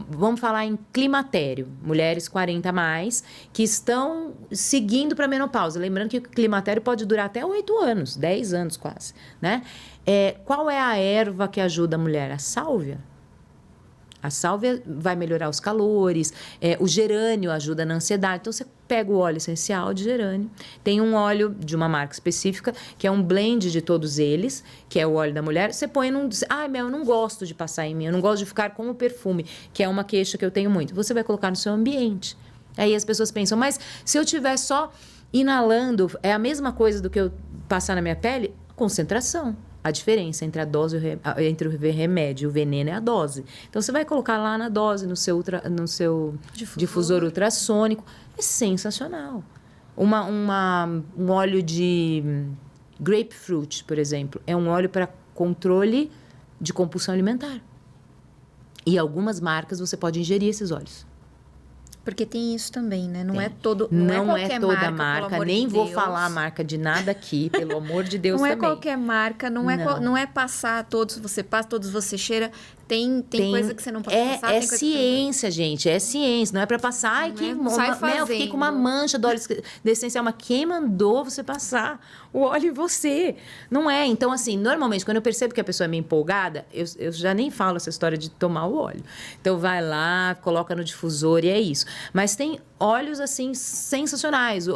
Vamos falar em climatério, mulheres 40 a mais, que estão seguindo para a menopausa. Lembrando que o climatério pode durar até 8 anos, 10 anos quase, né? Qual é a erva que ajuda a mulher? A sálvia. A sálvia vai melhorar os calores, o gerânio ajuda na ansiedade. Então, você pega o óleo essencial de gerânio. Tem um óleo de uma marca específica, que é um blend de todos eles, que é o óleo da mulher. Você põe num... eu não gosto de passar em mim, eu não gosto de ficar com o perfume, que é uma queixa que eu tenho muito. Você vai colocar no seu ambiente. Aí as pessoas pensam, mas se eu estiver só inalando, é a mesma coisa do que eu passar na minha pele? Concentração. A diferença entre entre o remédio e o veneno é a dose. Então, você vai colocar lá na dose, no seu difusor ultrassônico. É sensacional. Um óleo de grapefruit, por exemplo, é um óleo para controle de compulsão alimentar. E algumas marcas você pode ingerir esses óleos. Porque tem isso também, né? Não é toda marca, nem vou falar a marca de nada aqui, pelo amor de Deus também. Não é qualquer marca, não é passar todos, você passa, todos você cheira. Tem coisa que você não pode passar. É ciência, gente, é ciência. Não é para passar, ai, que eu fiquei com uma mancha do óleo essencial, mas quem mandou você passar o óleo em você? Não é. Então, assim, normalmente, quando eu percebo que a pessoa é meio empolgada, eu já nem falo essa história de tomar o óleo. Então, vai lá, coloca no difusor e é isso. Mas tem óleos, assim, sensacionais.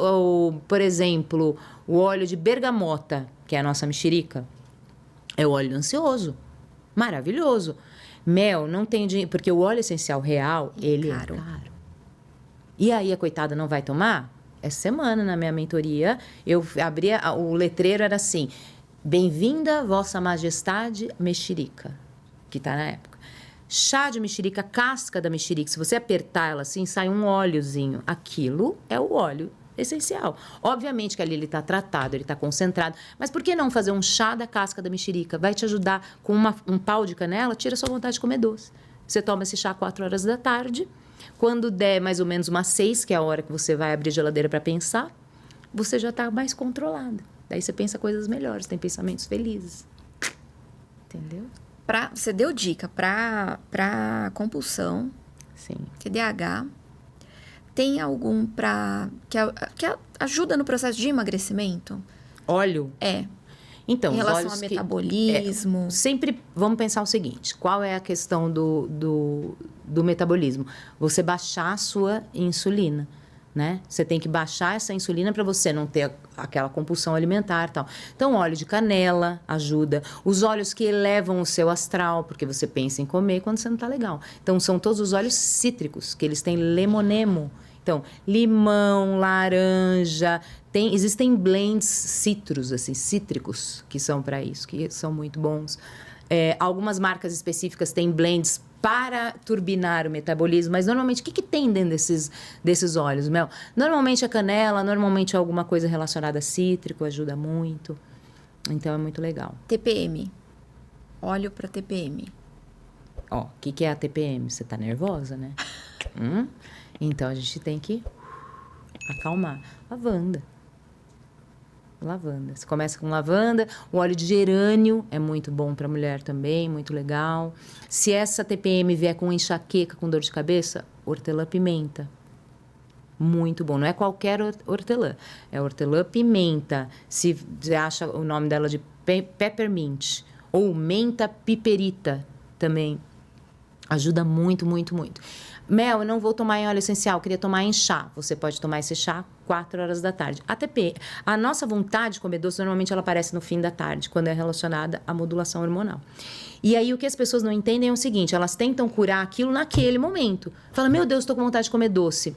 Por exemplo, o óleo de bergamota, que é a nossa mexerica. É o óleo ansioso. Maravilhoso. Mel, não tem dinheiro, porque o óleo essencial real, ele é caro. E aí a coitada não vai tomar? Essa semana, na minha mentoria, eu abria, o letreiro era assim, bem-vinda, Vossa Majestade Mexerica, que está na época. Chá de mexerica, casca da mexerica, se você apertar ela assim, sai um óleozinho. Aquilo é o óleo essencial. Obviamente que ali ele está tratado, ele está concentrado. Mas por que não fazer um chá da casca da mexerica? Vai te ajudar com um pau de canela, tira a sua vontade de comer doce. Você toma esse chá 4 horas da tarde. Quando der mais ou menos umas 6, que é a hora que você vai abrir a geladeira para pensar, você já está mais controlada. Daí você pensa coisas melhores, tem pensamentos felizes. Entendeu? Você deu dica para compulsão, sim, TDAH. Tem algum que ajuda no processo de emagrecimento? Óleo? Então, em relação ao metabolismo. Sempre vamos pensar o seguinte: qual é a questão do metabolismo? Você baixar a sua insulina, né? Você tem que baixar essa insulina para você não ter aquela compulsão alimentar e tal. Então, óleo de canela ajuda. Os óleos que elevam o seu astral, porque você pensa em comer quando você não está legal. Então, são todos os óleos cítricos, que eles têm lemonemo. Então, limão, laranja, existem blends cítricos, que são para isso, que são muito bons. Algumas marcas específicas têm blends para turbinar o metabolismo, mas normalmente o que tem dentro desses óleos, Mel? Normalmente a canela, normalmente alguma coisa relacionada a cítrico, ajuda muito. Então, é muito legal. TPM. Óleo para TPM. Ó, o que é a TPM? Você tá nervosa, né? Então, a gente tem que acalmar. Lavanda. Você começa com lavanda. O óleo de gerânio é muito bom para mulher também, muito legal. Se essa TPM vier com enxaqueca, com dor de cabeça, hortelã-pimenta. Muito bom. Não é qualquer hortelã. É hortelã-pimenta. Se você acha o nome dela de peppermint. Ou menta piperita também. Ajuda muito, muito, muito. Mel, eu não vou tomar em óleo essencial, queria tomar em chá. Você pode tomar esse chá 4 horas da tarde. A nossa vontade de comer doce, normalmente ela aparece no fim da tarde, quando é relacionada à modulação hormonal. E aí, o que as pessoas não entendem é o seguinte, elas tentam curar aquilo naquele momento. Fala, meu Deus, estou com vontade de comer doce.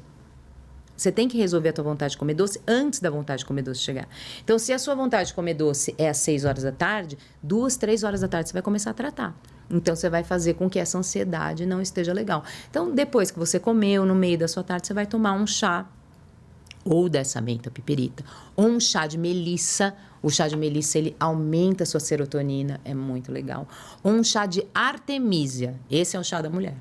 Você tem que resolver a tua vontade de comer doce antes da vontade de comer doce chegar. Então, se a sua vontade de comer doce é às 6 horas da tarde, 2, 3 horas da tarde você vai começar a tratar. Então, você vai fazer com que essa ansiedade não esteja legal. Então, depois que você comeu, no meio da sua tarde, você vai tomar um chá ou dessa menta piperita, ou um chá de melissa. O chá de melissa, ele aumenta a sua serotonina, é muito legal. Ou um chá de artemisia, esse é o chá da mulher.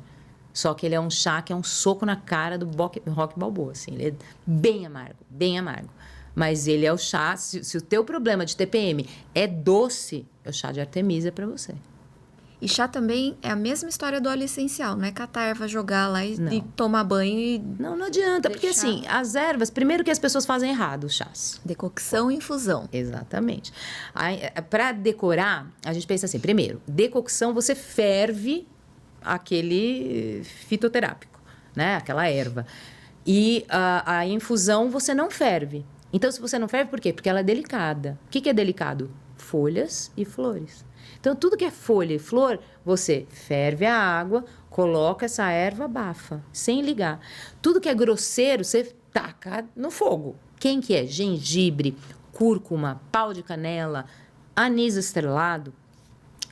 Só que ele é um chá que é um soco na cara do Rock Balboa, assim. Ele é bem amargo, bem amargo. Mas ele é o chá, se o teu problema de TPM é doce, é o chá de artemisia para você. E chá também é a mesma história do óleo essencial, não é catar a erva, jogar lá e tomar banho e... Não adianta, porque assim, as ervas, primeiro que as pessoas fazem errado os chás. Decocção e infusão. Exatamente. Para decorar, a gente pensa assim, primeiro, decocção, você ferve aquele fitoterápico, né? Aquela erva. E a infusão você não ferve. Então, se você não ferve, por quê? Porque ela é delicada. O que é delicado? Folhas e flores. Então, tudo que é folha e flor, você ferve a água, coloca essa erva, abafa, sem ligar. Tudo que é grosseiro, você taca no fogo. Quem que é? Gengibre, cúrcuma, pau de canela, anis estrelado.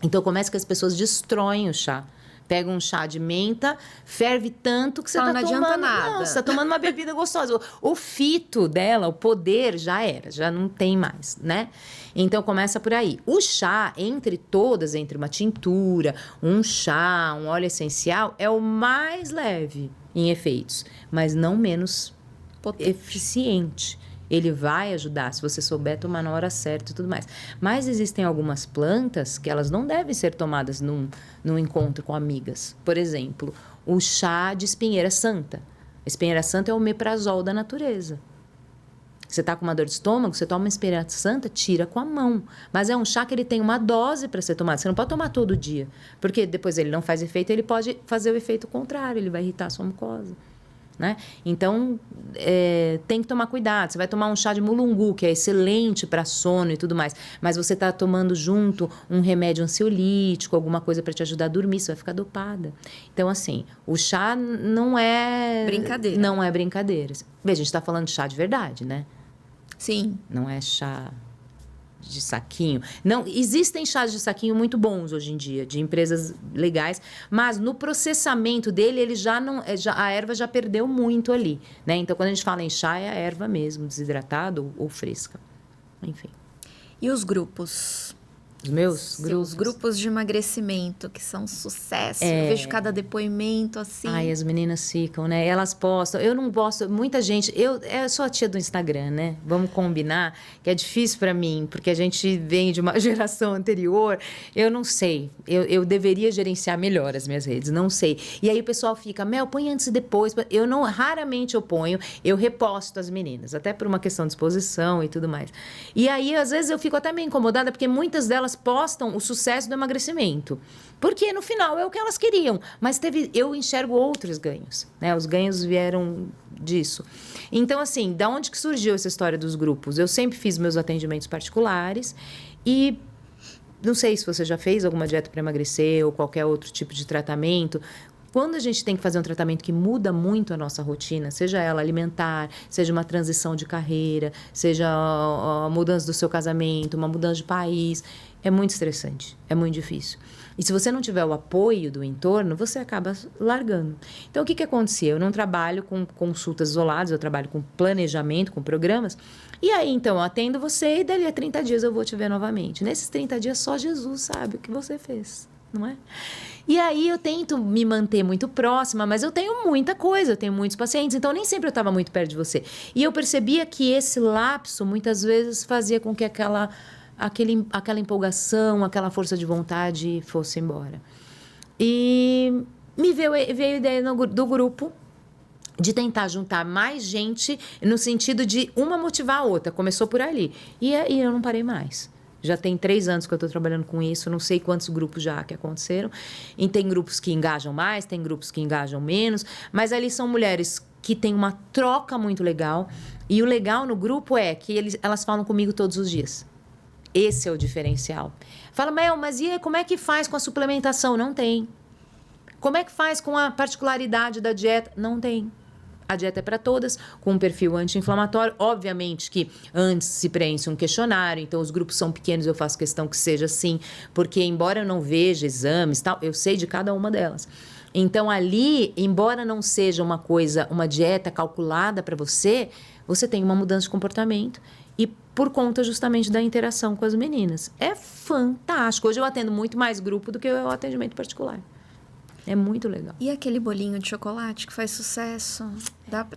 Então, começa que as pessoas destroem o chá. Pega um chá de menta, ferve tanto que você não tá tomando... Não adianta nada. Não, você tá tomando uma bebida gostosa. O fito dela, o poder já era, já não tem mais, né? Então, começa por aí. O chá, entre uma tintura, um chá, um óleo essencial, é o mais leve em efeitos, mas não menos eficiente. Ele vai ajudar, se você souber tomar na hora certa e tudo mais. Mas existem algumas plantas que elas não devem ser tomadas num encontro com amigas. Por exemplo, o chá de espinheira santa. A espinheira santa é o omeprazol da natureza. Você está com uma dor de estômago, você toma uma espinheira santa, tira com a mão. Mas é um chá que ele tem uma dose para ser tomado. Você não pode tomar todo dia, porque depois ele não faz efeito, ele pode fazer o efeito contrário, ele vai irritar a sua mucosa. Né? Então, tem que tomar cuidado. Você vai tomar um chá de mulungu, que é excelente para sono e tudo mais, mas você está tomando junto um remédio ansiolítico, alguma coisa para te ajudar a dormir, você vai ficar dopada. Então, assim, o chá não é... Brincadeira. Não é brincadeira. Veja, a gente está falando de chá de verdade, né? Sim. Não é chá de saquinho. Não, existem chás de saquinho muito bons hoje em dia, de empresas legais, mas no processamento dele, ele a erva já perdeu muito ali, né? Então, quando a gente fala em chá, é a erva mesmo, desidratada ou fresca. Enfim. E os grupos? Os meus grupos? Os grupos de emagrecimento, que são sucesso. Eu vejo cada depoimento assim. Ai, as meninas ficam, né? Elas postam. Eu não posto. Muita gente. Eu sou a tia do Instagram, né? Vamos combinar que é difícil para mim, porque a gente vem de uma geração anterior. Eu não sei. Eu deveria gerenciar melhor as minhas redes. Não sei. E aí o pessoal fica, Mel, põe antes e depois. Raramente eu ponho. Eu reposto as meninas, até por uma questão de exposição e tudo mais. E aí, às vezes, eu fico até meio incomodada, porque muitas delas postam o sucesso do emagrecimento. Porque no final é o que elas queriam. Mas eu enxergo outros ganhos, né? Os ganhos vieram disso. Então, assim, da onde que surgiu essa história dos grupos? Eu sempre fiz meus atendimentos particulares e não sei se você já fez alguma dieta para emagrecer ou qualquer outro tipo de tratamento. Quando a gente tem que fazer um tratamento que muda muito a nossa rotina, seja ela alimentar, seja uma transição de carreira, seja a mudança do seu casamento, uma mudança de país, é muito estressante, é muito difícil. E se você não tiver o apoio do entorno, você acaba largando. Então, o que acontecia? Eu não trabalho com consultas isoladas, eu trabalho com planejamento, com programas. E aí, então, eu atendo você e dali a 30 dias eu vou te ver novamente. Nesses 30 dias, só Jesus sabe o que você fez, não é? E aí, eu tento me manter muito próxima, mas eu tenho muita coisa, eu tenho muitos pacientes, então nem sempre eu estava muito perto de você. E eu percebia que esse lapso, muitas vezes, fazia com que aquela empolgação, aquela força de vontade fosse embora. E me veio a ideia do grupo de tentar juntar mais gente no sentido de uma motivar a outra. Começou por ali. E aí eu não parei mais. Já tem 3 anos que eu estou trabalhando com isso, não sei quantos grupos já que aconteceram. E tem grupos que engajam mais, tem grupos que engajam menos, mas ali são mulheres que têm uma troca muito legal. E o legal no grupo é que elas falam comigo todos os dias. Esse é o diferencial. Fala, Mel, mas e como é que faz com a suplementação? Não tem. Como é que faz com a particularidade da dieta? Não tem. A dieta é para todas, com um perfil anti-inflamatório. Obviamente que antes se preenche um questionário, então os grupos são pequenos, eu faço questão que seja assim, porque embora eu não veja exames, tal, eu sei de cada uma delas. Então ali, embora não seja uma dieta calculada para você, você tem uma mudança de comportamento. E por conta justamente da interação com as meninas. É fantástico. Hoje eu atendo muito mais grupo do que o atendimento particular. É muito legal. E aquele bolinho de chocolate que faz sucesso?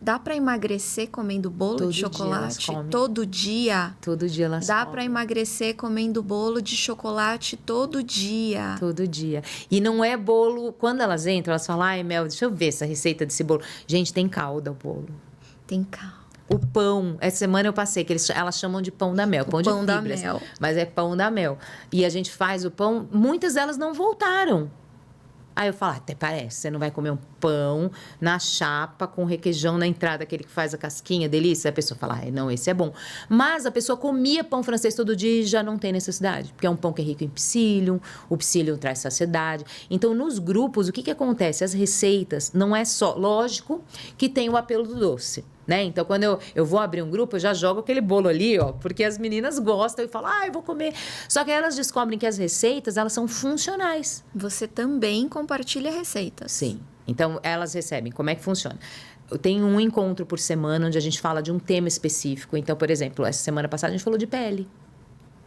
Dá para emagrecer comendo bolo Todo de chocolate? dia todo dia? Todo dia elas Dá comem. para emagrecer comendo bolo de chocolate todo dia? Todo dia. E não é bolo... Quando elas entram, elas falam, ai, Mel, deixa eu ver essa receita desse bolo. Gente, tem calda o bolo. Tem calda. O pão, essa semana eu passei, que elas chamam de pão da mel, pão de da fibras, mel. mas é pão da mel. E a gente faz o pão, muitas delas não voltaram. Aí eu falo, até parece, você não vai comer um pão na chapa com requeijão na entrada, aquele que faz a casquinha, delícia. Aí a pessoa fala, não, esse é bom. Mas a pessoa comia pão francês todo dia e já não tem necessidade, porque é um pão que é rico em psyllium, o psyllium traz saciedade. Então, nos grupos, o que acontece? As receitas não é só, lógico que tem o apelo do doce. Né? Então, quando eu vou abrir um grupo, eu já jogo aquele bolo ali, ó, porque as meninas gostam e falam, eu vou comer. Só que aí elas descobrem que as receitas, elas são funcionais. Você também compartilha receitas. Sim. Então, elas recebem. Como é que funciona? Eu tenho um encontro por semana onde a gente fala de um tema específico. Então, por exemplo, essa semana passada a gente falou de pele.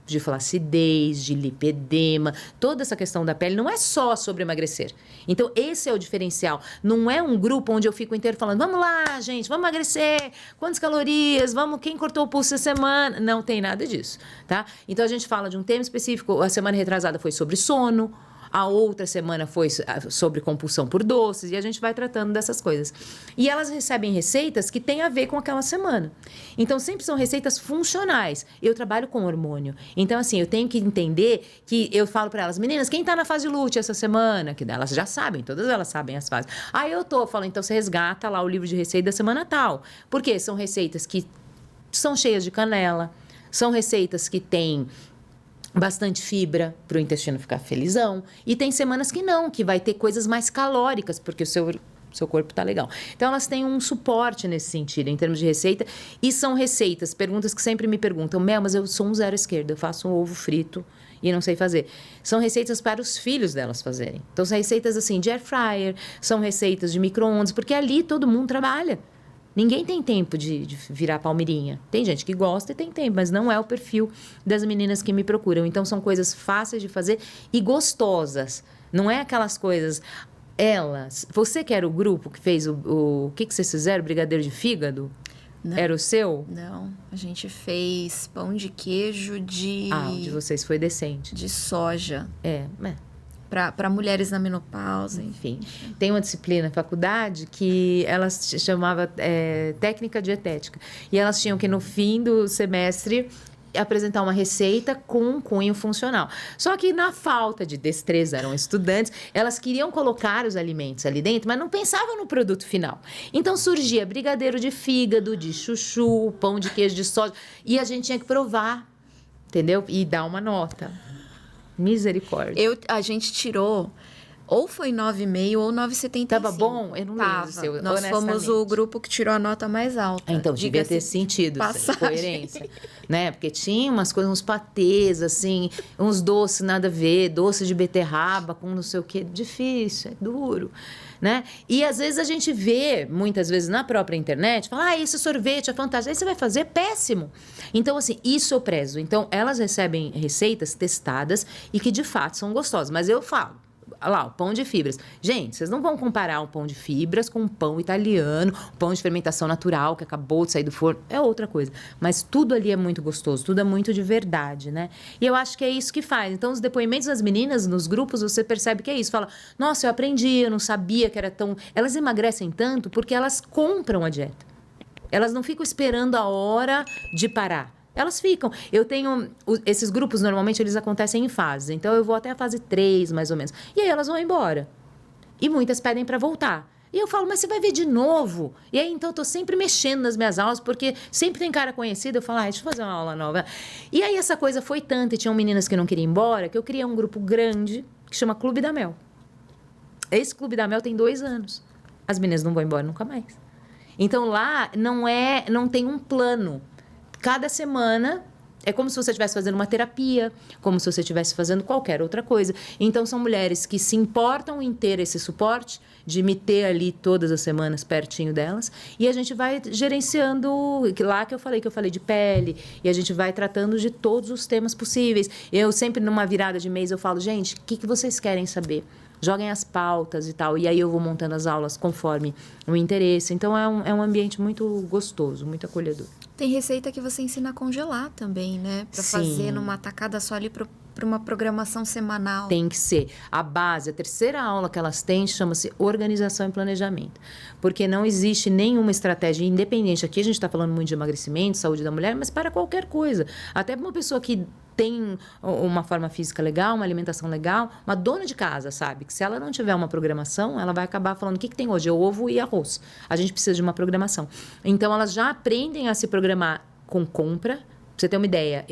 De flacidez, de lipedema, toda essa questão da pele não é só sobre emagrecer. Então, esse é o diferencial. Não é um grupo onde eu fico inteiro falando, vamos lá, gente, vamos emagrecer, quantas calorias, quem cortou o pulso essa semana? Não tem nada disso, tá? Então, a gente fala de um tema específico. A semana retrasada foi sobre sono, a outra semana foi sobre compulsão por doces, e a gente vai tratando dessas coisas. E elas recebem receitas que têm a ver com aquela semana. Então, sempre são receitas funcionais. Eu trabalho com hormônio. Então, assim, eu tenho que entender que eu falo para elas, meninas, quem tá na fase luteal essa semana? Que elas já sabem, todas elas sabem as fases. Aí eu falo, então você resgata lá o livro de receita da semana tal. Por quê? São receitas que são cheias de canela, são receitas que têm bastante fibra para o intestino ficar felizão. E tem semanas que não, que vai ter coisas mais calóricas, porque o seu corpo tá legal. Então, elas têm um suporte nesse sentido, em termos de receita. E são receitas, perguntas que sempre me perguntam, Mel, mas eu sou um zero esquerda, eu faço um ovo frito e não sei fazer. São receitas para os filhos delas fazerem. Então, são receitas assim de air fryer, são receitas de micro-ondas, porque ali todo mundo trabalha. Ninguém tem tempo de virar palmeirinha. Tem gente que gosta e tem tempo, mas não é o perfil das meninas que me procuram. Então, são coisas fáceis de fazer e gostosas. Não é aquelas coisas... Você que era o grupo que fez o que vocês fizeram? Brigadeiro de fígado? Não. Era o seu? Não, a gente fez pão de queijo de... o de vocês foi decente. De soja. É. Para mulheres na menopausa. Enfim, tem uma disciplina na faculdade que elas se chamava técnica dietética. E elas tinham que, no fim do semestre, apresentar uma receita com um cunho funcional. Só que, na falta de destreza, eram estudantes, elas queriam colocar os alimentos ali dentro, mas não pensavam no produto final. Então, surgia brigadeiro de fígado, de chuchu, pão de queijo de soja, e a gente tinha que provar, entendeu? E dar uma nota. Misericórdia. A gente tirou Ou foi 9,5 ou 9,75. Tava bom? Eu não lembro, seu, Nós fomos o grupo que tirou a nota mais alta. Então, devia ter sentido, coerência. Né? Porque tinha umas coisas, uns patês, assim, uns doces nada a ver, doce de beterraba com não sei o quê. Difícil, é duro. Né? E às vezes a gente vê, muitas vezes na própria internet, fala, esse sorvete é fantástico. Aí você vai fazer, é péssimo. Então, assim, isso eu prezo. Então, elas recebem receitas testadas e que de fato são gostosas. Mas eu falo, lá, o pão de fibras. Gente, vocês não vão comparar um pão de fibras com um pão italiano, um pão de fermentação natural que acabou de sair do forno. É outra coisa. Mas tudo ali é muito gostoso, tudo é muito de verdade, né? E eu acho que é isso que faz. Então, os depoimentos das meninas nos grupos, você percebe que é isso. Fala, nossa, eu aprendi, eu não sabia que era tão... Elas emagrecem tanto porque elas compram a dieta. Elas não ficam esperando a hora de parar. Elas ficam. Eu tenho... Esses grupos, normalmente, eles acontecem em fases. Então, eu vou até a fase 3, mais ou menos. E aí, elas vão embora. E muitas pedem para voltar. E eu falo, mas você vai ver de novo? E aí, então, eu tô sempre mexendo nas minhas aulas, porque sempre tem cara conhecido. Eu falo, deixa eu fazer uma aula nova. E aí, essa coisa foi tanta, e tinham meninas que não queriam ir embora, que eu criei um grupo grande, que chama Clube da Mel. Esse Clube da Mel tem 2 anos. As meninas não vão embora nunca mais. Então, lá, não tem um plano. Cada semana é como se você estivesse fazendo uma terapia, como se você estivesse fazendo qualquer outra coisa. Então, são mulheres que se importam em ter esse suporte, de me ter ali todas as semanas pertinho delas. E a gente vai gerenciando, lá que eu falei de pele, e a gente vai tratando de todos os temas possíveis. Eu sempre, numa virada de mês, eu falo, gente, o que vocês querem saber? Joguem as pautas e tal. E aí eu vou montando as aulas conforme o interesse. Então, é um ambiente muito gostoso, muito acolhedor. Tem receita que você ensina a congelar também, né? Para fazer numa tacada só ali para uma programação semanal. Tem que ser. A base, a terceira aula que elas têm chama-se organização e planejamento. Porque não existe nenhuma estratégia independente. Aqui a gente está falando muito de emagrecimento, saúde da mulher, mas para qualquer coisa. Até para uma pessoa que tem uma forma física legal, uma alimentação legal, uma dona de casa, sabe? Que se ela não tiver uma programação, ela vai acabar falando, o que tem hoje? É ovo e arroz. A gente precisa de uma programação. Então, elas já aprendem a se programar com compra. Pra você ter uma ideia,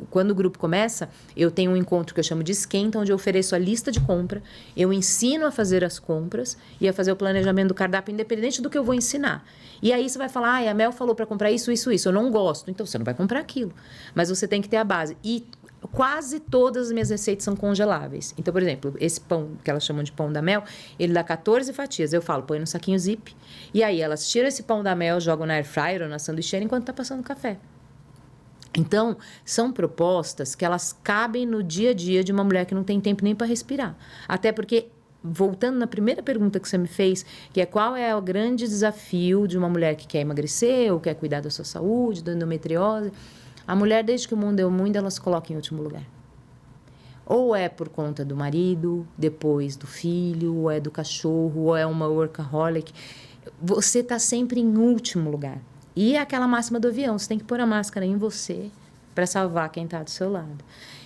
quando o grupo começa, eu tenho um encontro que eu chamo de esquenta, onde eu ofereço a lista de compra, eu ensino a fazer as compras e a fazer o planejamento do cardápio, independente do que eu vou ensinar. E aí você vai falar, a Mel falou para comprar isso, isso, isso, eu não gosto, então você não vai comprar aquilo. Mas você tem que ter a base. E quase todas as minhas receitas são congeláveis. Então, por exemplo, esse pão que elas chamam de pão da Mel, ele dá 14 fatias. Eu falo, põe no saquinho zip. E aí elas tiram esse pão da Mel, jogam na air fryer ou na sanduicheira enquanto tá passando café. Então, são propostas que elas cabem no dia a dia de uma mulher que não tem tempo nem para respirar. Até porque, voltando na primeira pergunta que você me fez, que é qual é o grande desafio de uma mulher que quer emagrecer ou quer cuidar da sua saúde, da endometriose, a mulher, desde que o mundo é o mundo, ela se coloca em último lugar. Ou é por conta do marido, depois do filho, ou é do cachorro, ou é uma workaholic. Você está sempre em último lugar. E é aquela máxima do avião, você tem que pôr a máscara em você para salvar quem está do seu lado.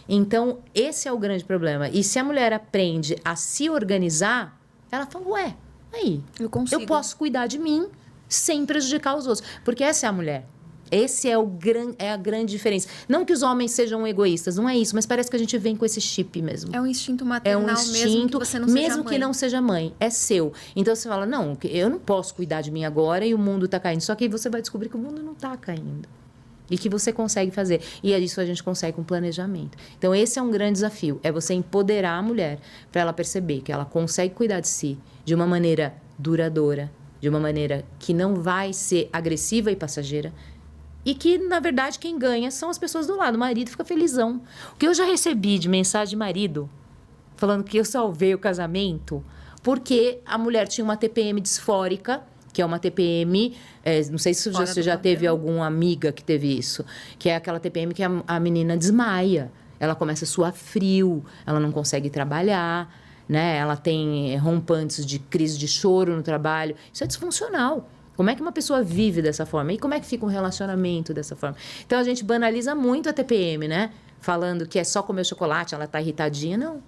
Então, esse é o grande problema. E se a mulher aprende a se organizar, ela fala, aí, eu posso cuidar de mim sem prejudicar os outros. Porque essa é a mulher. Esse é a grande diferença. Não que os homens sejam egoístas, não é isso, mas parece que a gente vem com esse chip mesmo. É um instinto maternal, mesmo que você não seja mãe. Mesmo que não seja mãe, é seu. Então você fala, não, eu não posso cuidar de mim agora e o mundo está caindo. Só que aí você vai descobrir que o mundo não está caindo. E que você consegue fazer. E isso a gente consegue com planejamento. Então esse é um grande desafio, é você empoderar a mulher para ela perceber que ela consegue cuidar de si de uma maneira duradoura, de uma maneira que não vai ser agressiva e passageira, e que, na verdade, quem ganha são as pessoas do lado. O marido fica felizão. O que eu já recebi de mensagem de marido falando que eu salvei o casamento porque a mulher tinha uma TPM disfórica, que é uma TPM... não sei se você já teve alguma amiga que teve isso. Que é aquela TPM que a menina desmaia. Ela começa a suar frio, ela não consegue trabalhar, né? Ela tem rompantes de crise de choro no trabalho. Isso é disfuncional. Como é que uma pessoa vive dessa forma? E como é que fica um relacionamento dessa forma? Então, a gente banaliza muito a TPM, né? Falando que é só comer chocolate, ela tá irritadinha. Não.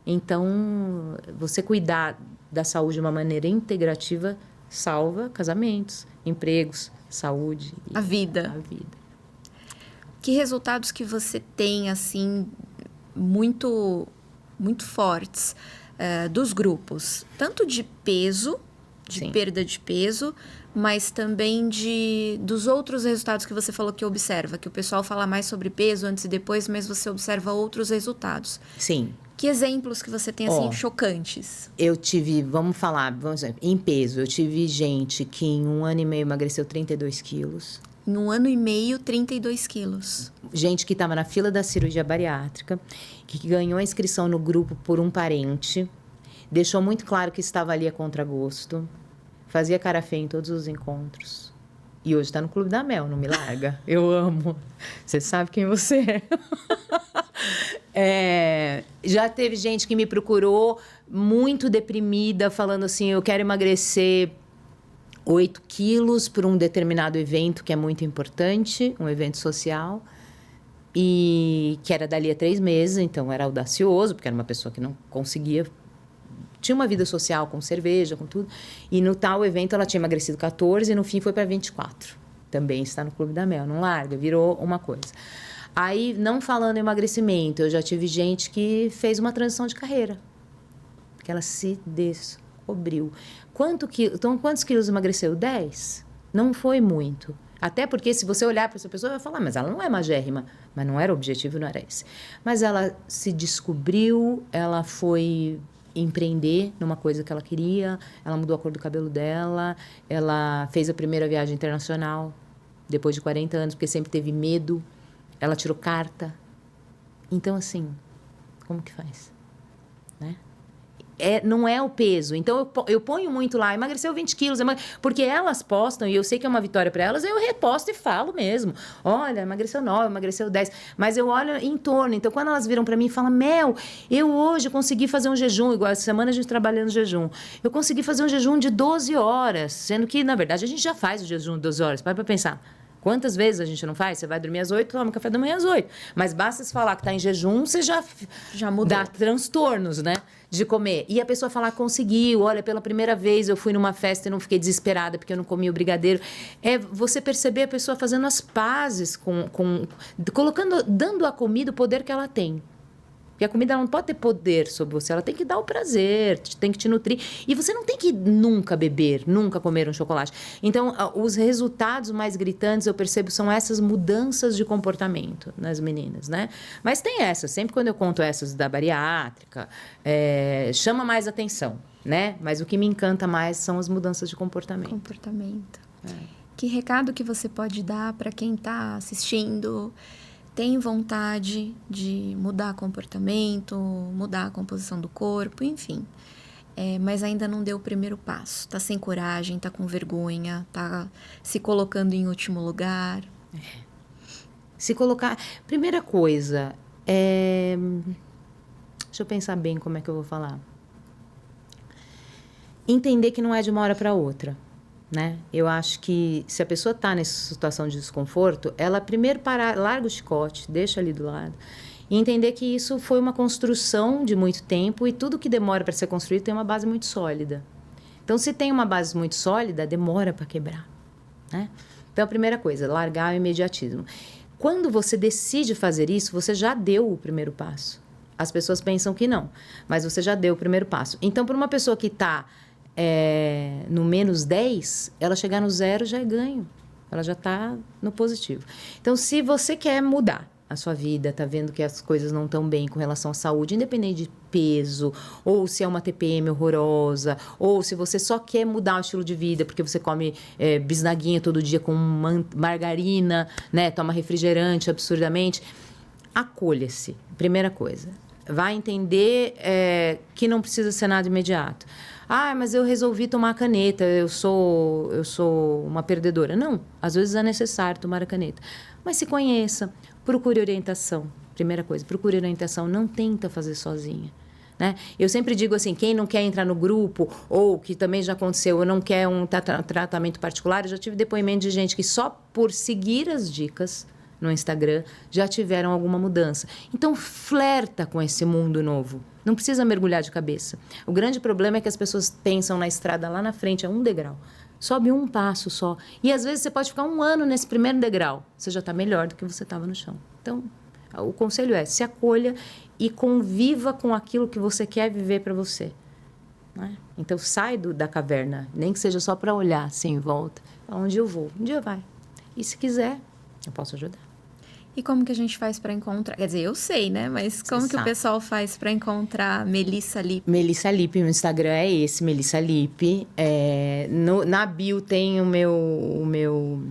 Então, você cuidar da saúde de uma maneira integrativa salva casamentos, empregos, saúde. A vida. Que resultados que você tem, assim, muito, muito fortes dos grupos, tanto de peso, de Sim. perda de peso, mas também dos outros resultados que você falou que observa, que o pessoal fala mais sobre peso antes e depois, mas você observa outros resultados. Sim. Que exemplos que você tem, assim, chocantes? Eu tive, vamos dizer, em peso, eu tive gente que em 1 ano e meio emagreceu 32 quilos. Em 1 ano e meio, 32 quilos. Gente que estava na fila da cirurgia bariátrica, que ganhou a inscrição no grupo por um parente, deixou muito claro que estava ali a contragosto, fazia cara feia em todos os encontros. E hoje está no Clube da Mel, não me larga. Eu amo. Você sabe quem você é. Já teve gente que me procurou muito deprimida, falando assim, eu quero emagrecer 8 quilos por um determinado evento que é muito importante, um evento social, e que era dali a 3 meses, então era audacioso, porque era uma pessoa que não conseguia... Tinha uma vida social com cerveja, com tudo, e no tal evento ela tinha emagrecido 14 e no fim foi para 24. Também está no Clube da Mel, não larga, virou uma coisa. Aí, não falando em emagrecimento, eu já tive gente que fez uma transição de carreira, que ela se descobriu. Então, quantos quilos emagreceu? 10? Não foi muito. Até porque, se você olhar para essa pessoa, vai falar, mas ela não é magérrima. Mas não era o objetivo, não era esse. Mas ela se descobriu, ela foi empreender numa coisa que ela queria, ela mudou a cor do cabelo dela, ela fez a primeira viagem internacional, depois de 40 anos, porque sempre teve medo. Ela tirou carta. Então, assim, como que faz? Né? Não é o peso. Então, eu ponho muito lá, emagreceu 20 quilos, porque elas postam, e eu sei que é uma vitória para elas, eu reposto e falo mesmo. Olha, emagreceu 9, emagreceu 10. Mas eu olho em torno. Então, quando elas viram para mim e falam, Mel, eu hoje consegui fazer um jejum, igual essa semana a gente trabalhando jejum. Eu consegui fazer um jejum de 12 horas, sendo que, na verdade, a gente já faz o jejum de 12 horas. Para pensar. Quantas vezes a gente não faz? Você vai dormir às 8, toma café da manhã às 8. Mas basta se falar que está em jejum, você já mudou. Dá transtornos, né? De comer. E a pessoa falar, conseguiu, olha, pela primeira vez eu fui numa festa e não fiquei desesperada porque eu não comi o brigadeiro. É você perceber a pessoa fazendo as pazes dando à comida o poder que ela tem. Porque a comida não pode ter poder sobre você, ela tem que dar o prazer, tem que te nutrir. E você não tem que nunca beber, nunca comer um chocolate. Então, os resultados mais gritantes, eu percebo, são essas mudanças de comportamento nas meninas, né? Mas tem essas, sempre quando eu conto essas da bariátrica, chama mais atenção, né? Mas o que me encanta mais são as mudanças de comportamento. Que recado que você pode dar para quem está assistindo, tem vontade de mudar comportamento, mudar a composição do corpo, enfim. Mas ainda não deu o primeiro passo. Está sem coragem, está com vergonha, está se colocando em último lugar. Se colocar... Primeira coisa, deixa eu pensar bem como é que eu vou falar. Entender que não é de uma hora para outra. Né? Eu acho que se a pessoa está nessa situação de desconforto, ela primeiro larga o chicote, deixa ali do lado e entender que isso foi uma construção de muito tempo e tudo que demora para ser construído tem uma base muito sólida. Então, se tem uma base muito sólida, demora para quebrar. Né? Então, a primeira coisa, largar o imediatismo. Quando você decide fazer isso, você já deu o primeiro passo. As pessoas pensam que não, mas você já deu o primeiro passo. Então, para uma pessoa que está no menos 10, ela chegar no 0 já é ganho. Ela já está no positivo. Então, se você quer mudar a sua vida, está vendo que as coisas não estão bem com relação à saúde, independente de peso, ou se é uma TPM horrorosa, ou se você só quer mudar o estilo de vida porque você come bisnaguinha todo dia com margarina, né, toma refrigerante absurdamente, acolha-se. Primeira coisa. Vai entender que não precisa ser nada imediato. Mas eu resolvi tomar a caneta, eu sou uma perdedora. Não, às vezes é necessário tomar a caneta. Mas se conheça, procure orientação. Primeira coisa, procure orientação, não tenta fazer sozinha. Né? Eu sempre digo assim, quem não quer entrar no grupo, ou que também já aconteceu, ou não quer um tratamento particular, eu já tive depoimento de gente que só por seguir as dicas no Instagram já tiveram alguma mudança. Então, flerta com esse mundo novo. Não precisa mergulhar de cabeça. O grande problema é que as pessoas pensam na estrada lá na frente, a 1 degrau. Sobe 1 passo só. E, às vezes, você pode ficar 1 ano nesse primeiro degrau. Você já está melhor do que você estava no chão. Então, O conselho é: se acolha e conviva com aquilo que você quer viver para você. Né? Então, sai da caverna, nem que seja só para olhar assim em volta. Onde eu vou? Um dia vai. E se quiser, eu posso ajudar. E como que a gente faz para encontrar? Quer dizer, eu sei, né? Mas como que o pessoal faz para encontrar Melissa Lippe? Melissa Lippe, meu Instagram é esse, Melissa Lippe. Na bio tem o meu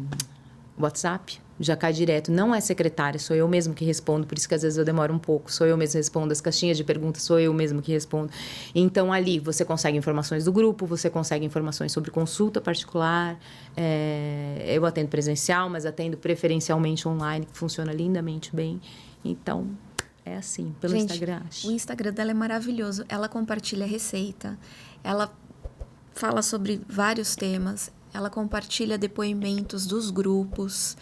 WhatsApp, já cai direto. Não é secretária, sou eu mesmo que respondo, por isso que às vezes eu demoro um pouco. Sou eu mesmo que respondo as caixinhas de perguntas, sou eu mesmo que respondo. Então, ali você consegue informações do grupo, você consegue informações sobre consulta particular. Eu atendo presencial, mas atendo preferencialmente online, que funciona lindamente bem. Então, é assim, pelo Instagram. O Instagram dela é maravilhoso. Ela compartilha receita, ela fala sobre vários temas, ela compartilha depoimentos dos grupos.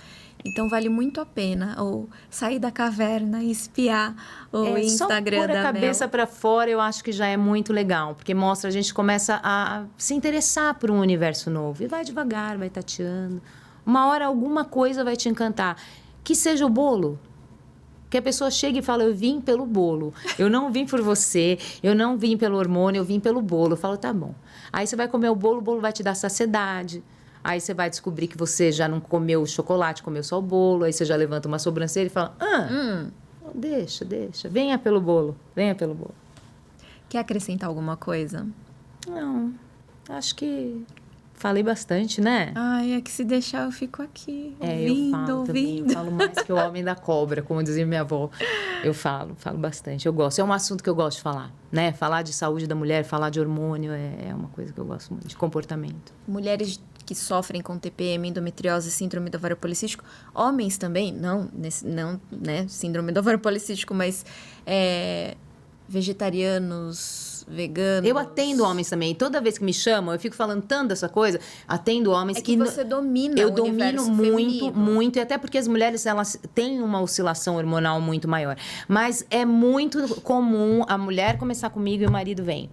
Então, vale muito a pena ou sair da caverna e espiar o Instagram da Mel. Só pôr a cabeça para fora, eu acho que já é muito legal. Porque mostra, a gente começa a se interessar por um universo novo. E vai devagar, vai tateando. Uma hora, alguma coisa vai te encantar. Que seja o bolo. Que a pessoa chegue e fala: eu vim pelo bolo. Eu não vim por você, eu não vim pelo hormônio, eu vim pelo bolo. Eu falo: tá bom. Aí você vai comer o bolo vai te dar saciedade. Aí você vai descobrir que você já não comeu o chocolate, comeu só o bolo. Aí você já levanta uma sobrancelha e fala: deixa. Venha pelo bolo. Quer acrescentar alguma coisa? Não, acho que falei bastante, né? Ai, é que se deixar eu fico aqui, ouvindo. Eu falo mais que o homem da cobra, como dizia minha avó. Eu falo bastante, eu gosto. É um assunto que eu gosto de falar, né? Falar de saúde da mulher, falar de hormônio, é uma coisa que eu gosto muito, de comportamento. Mulheres que sofrem com TPM, endometriose, síndrome do ovário policístico, homens também, não, né, síndrome do ovário policístico, mas vegetarianos, veganos. Eu atendo homens também. Toda vez que me chamam, eu fico falando tanto dessa coisa, atendo homens que você domina eu o universo domino feminino. muito, e até porque as mulheres, elas têm uma oscilação hormonal muito maior. Mas é muito comum a mulher começar comigo e o marido vem.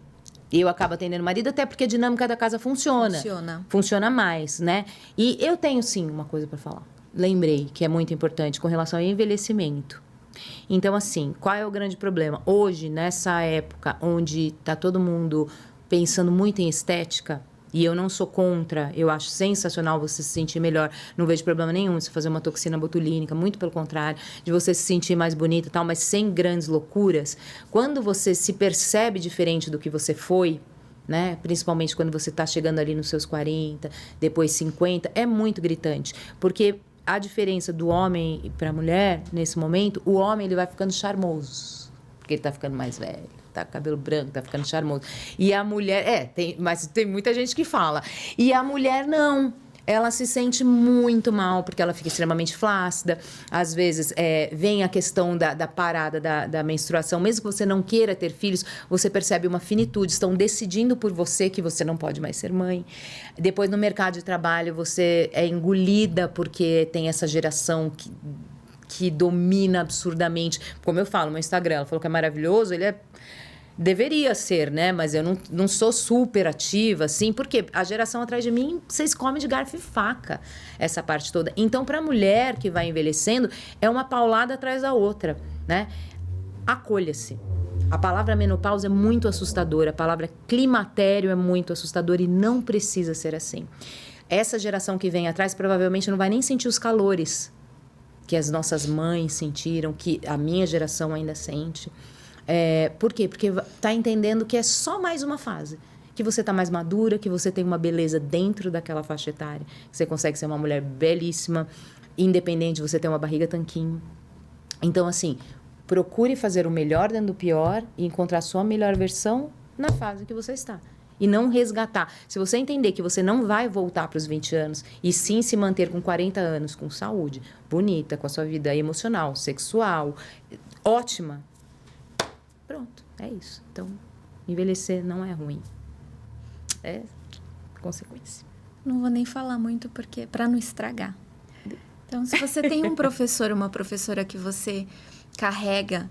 Eu acabo atendendo o marido, até porque a dinâmica da casa funciona. Funciona mais, né? E eu tenho, sim, uma coisa para falar. Lembrei que é muito importante com relação ao envelhecimento. Então, assim, qual é o grande problema? Hoje, nessa época onde está todo mundo pensando muito em estética, e eu não sou contra, eu acho sensacional você se sentir melhor, não vejo problema nenhum de você fazer uma toxina botulínica, muito pelo contrário, de você se sentir mais bonita e tal, mas sem grandes loucuras. Quando você se percebe diferente do que você foi, né? Principalmente quando você está chegando ali nos seus 40, depois 50, é muito gritante, porque a diferença do homem para a mulher, nesse momento, o homem ele vai ficando charmoso, porque ele está ficando mais velho. Tá com cabelo branco, tá ficando charmoso. E a mulher... mas tem muita gente que fala. E a mulher, não. Ela se sente muito mal, porque ela fica extremamente flácida. Às vezes, vem a questão da parada da menstruação. Mesmo que você não queira ter filhos, você percebe uma finitude. Estão decidindo por você que você não pode mais ser mãe. Depois, no mercado de trabalho, você é engolida porque tem essa geração que domina absurdamente. Como eu falo, meu Instagram, ela falou que é maravilhoso, ele deveria ser, né? Mas eu não sou super ativa, assim, porque a geração atrás de mim, vocês comem de garfo e faca, essa parte toda. Então, para a mulher que vai envelhecendo, é uma paulada atrás da outra, né? Acolha-se. A palavra menopausa é muito assustadora, a palavra climatério é muito assustadora e não precisa ser assim. Essa geração que vem atrás provavelmente não vai nem sentir os calores que as nossas mães sentiram, que a minha geração ainda sente. Por quê? Porque está entendendo que é só mais uma fase. Que você está mais madura, que você tem uma beleza dentro daquela faixa etária. Que você consegue ser uma mulher belíssima, independente, você tem uma barriga tanquinho. Então, assim, procure fazer o melhor dentro do pior e encontrar a sua melhor versão na fase que você está. E não resgatar. Se você entender que você não vai voltar para os 20 anos, e sim se manter com 40 anos, com saúde, bonita, com a sua vida emocional, sexual, ótima, pronto, é isso. Então, envelhecer não é ruim. É consequência. Não vou nem falar muito, porque para não estragar. Então, se você tem um professor, uma professora que você carrega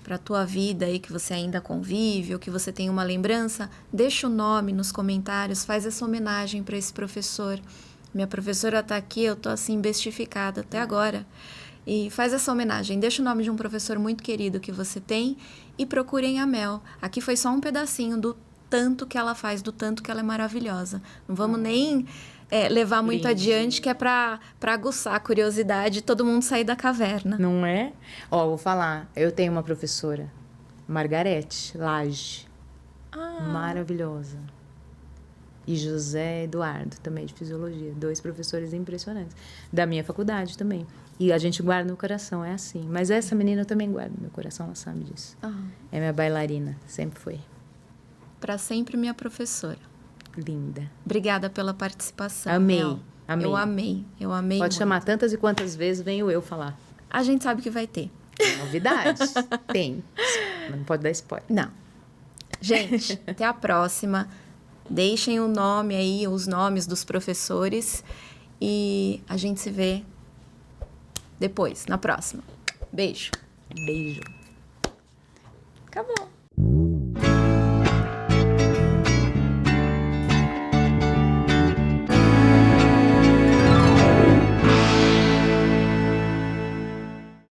para a tua vida aí, que você ainda convive, ou que você tem uma lembrança, deixa o nome nos comentários, faz essa homenagem para esse professor. Minha professora está aqui, eu estou assim, bestificada até agora. E faz essa homenagem. Deixa o nome de um professor muito querido que você tem e procurem a Mel. Aqui foi só um pedacinho do tanto que ela faz, do tanto que ela é maravilhosa. Não vamos nem levar muito adiante, que é para aguçar a curiosidade e todo mundo sair da caverna. Não é? Ó, vou falar. Eu tenho uma professora, Margarete Lage. Maravilhosa. E José Eduardo, também de Fisiologia. 2 professores impressionantes. Da minha faculdade também. E a gente guarda no coração, é assim. Mas essa menina eu também guardo no meu coração, ela sabe disso. É minha bailarina, sempre foi. Para sempre minha professora. Linda. Obrigada pela participação. Amei, Mel. amei. Eu amei Pode muito. chamar tantas e quantas vezes venho eu falar. A gente sabe que vai ter. Novidade? Tem. Mas não pode dar spoiler. Não. Gente, até a próxima. Deixem o nome aí, os nomes dos professores. E a gente se vê depois, na próxima. Beijo. Beijo. Acabou.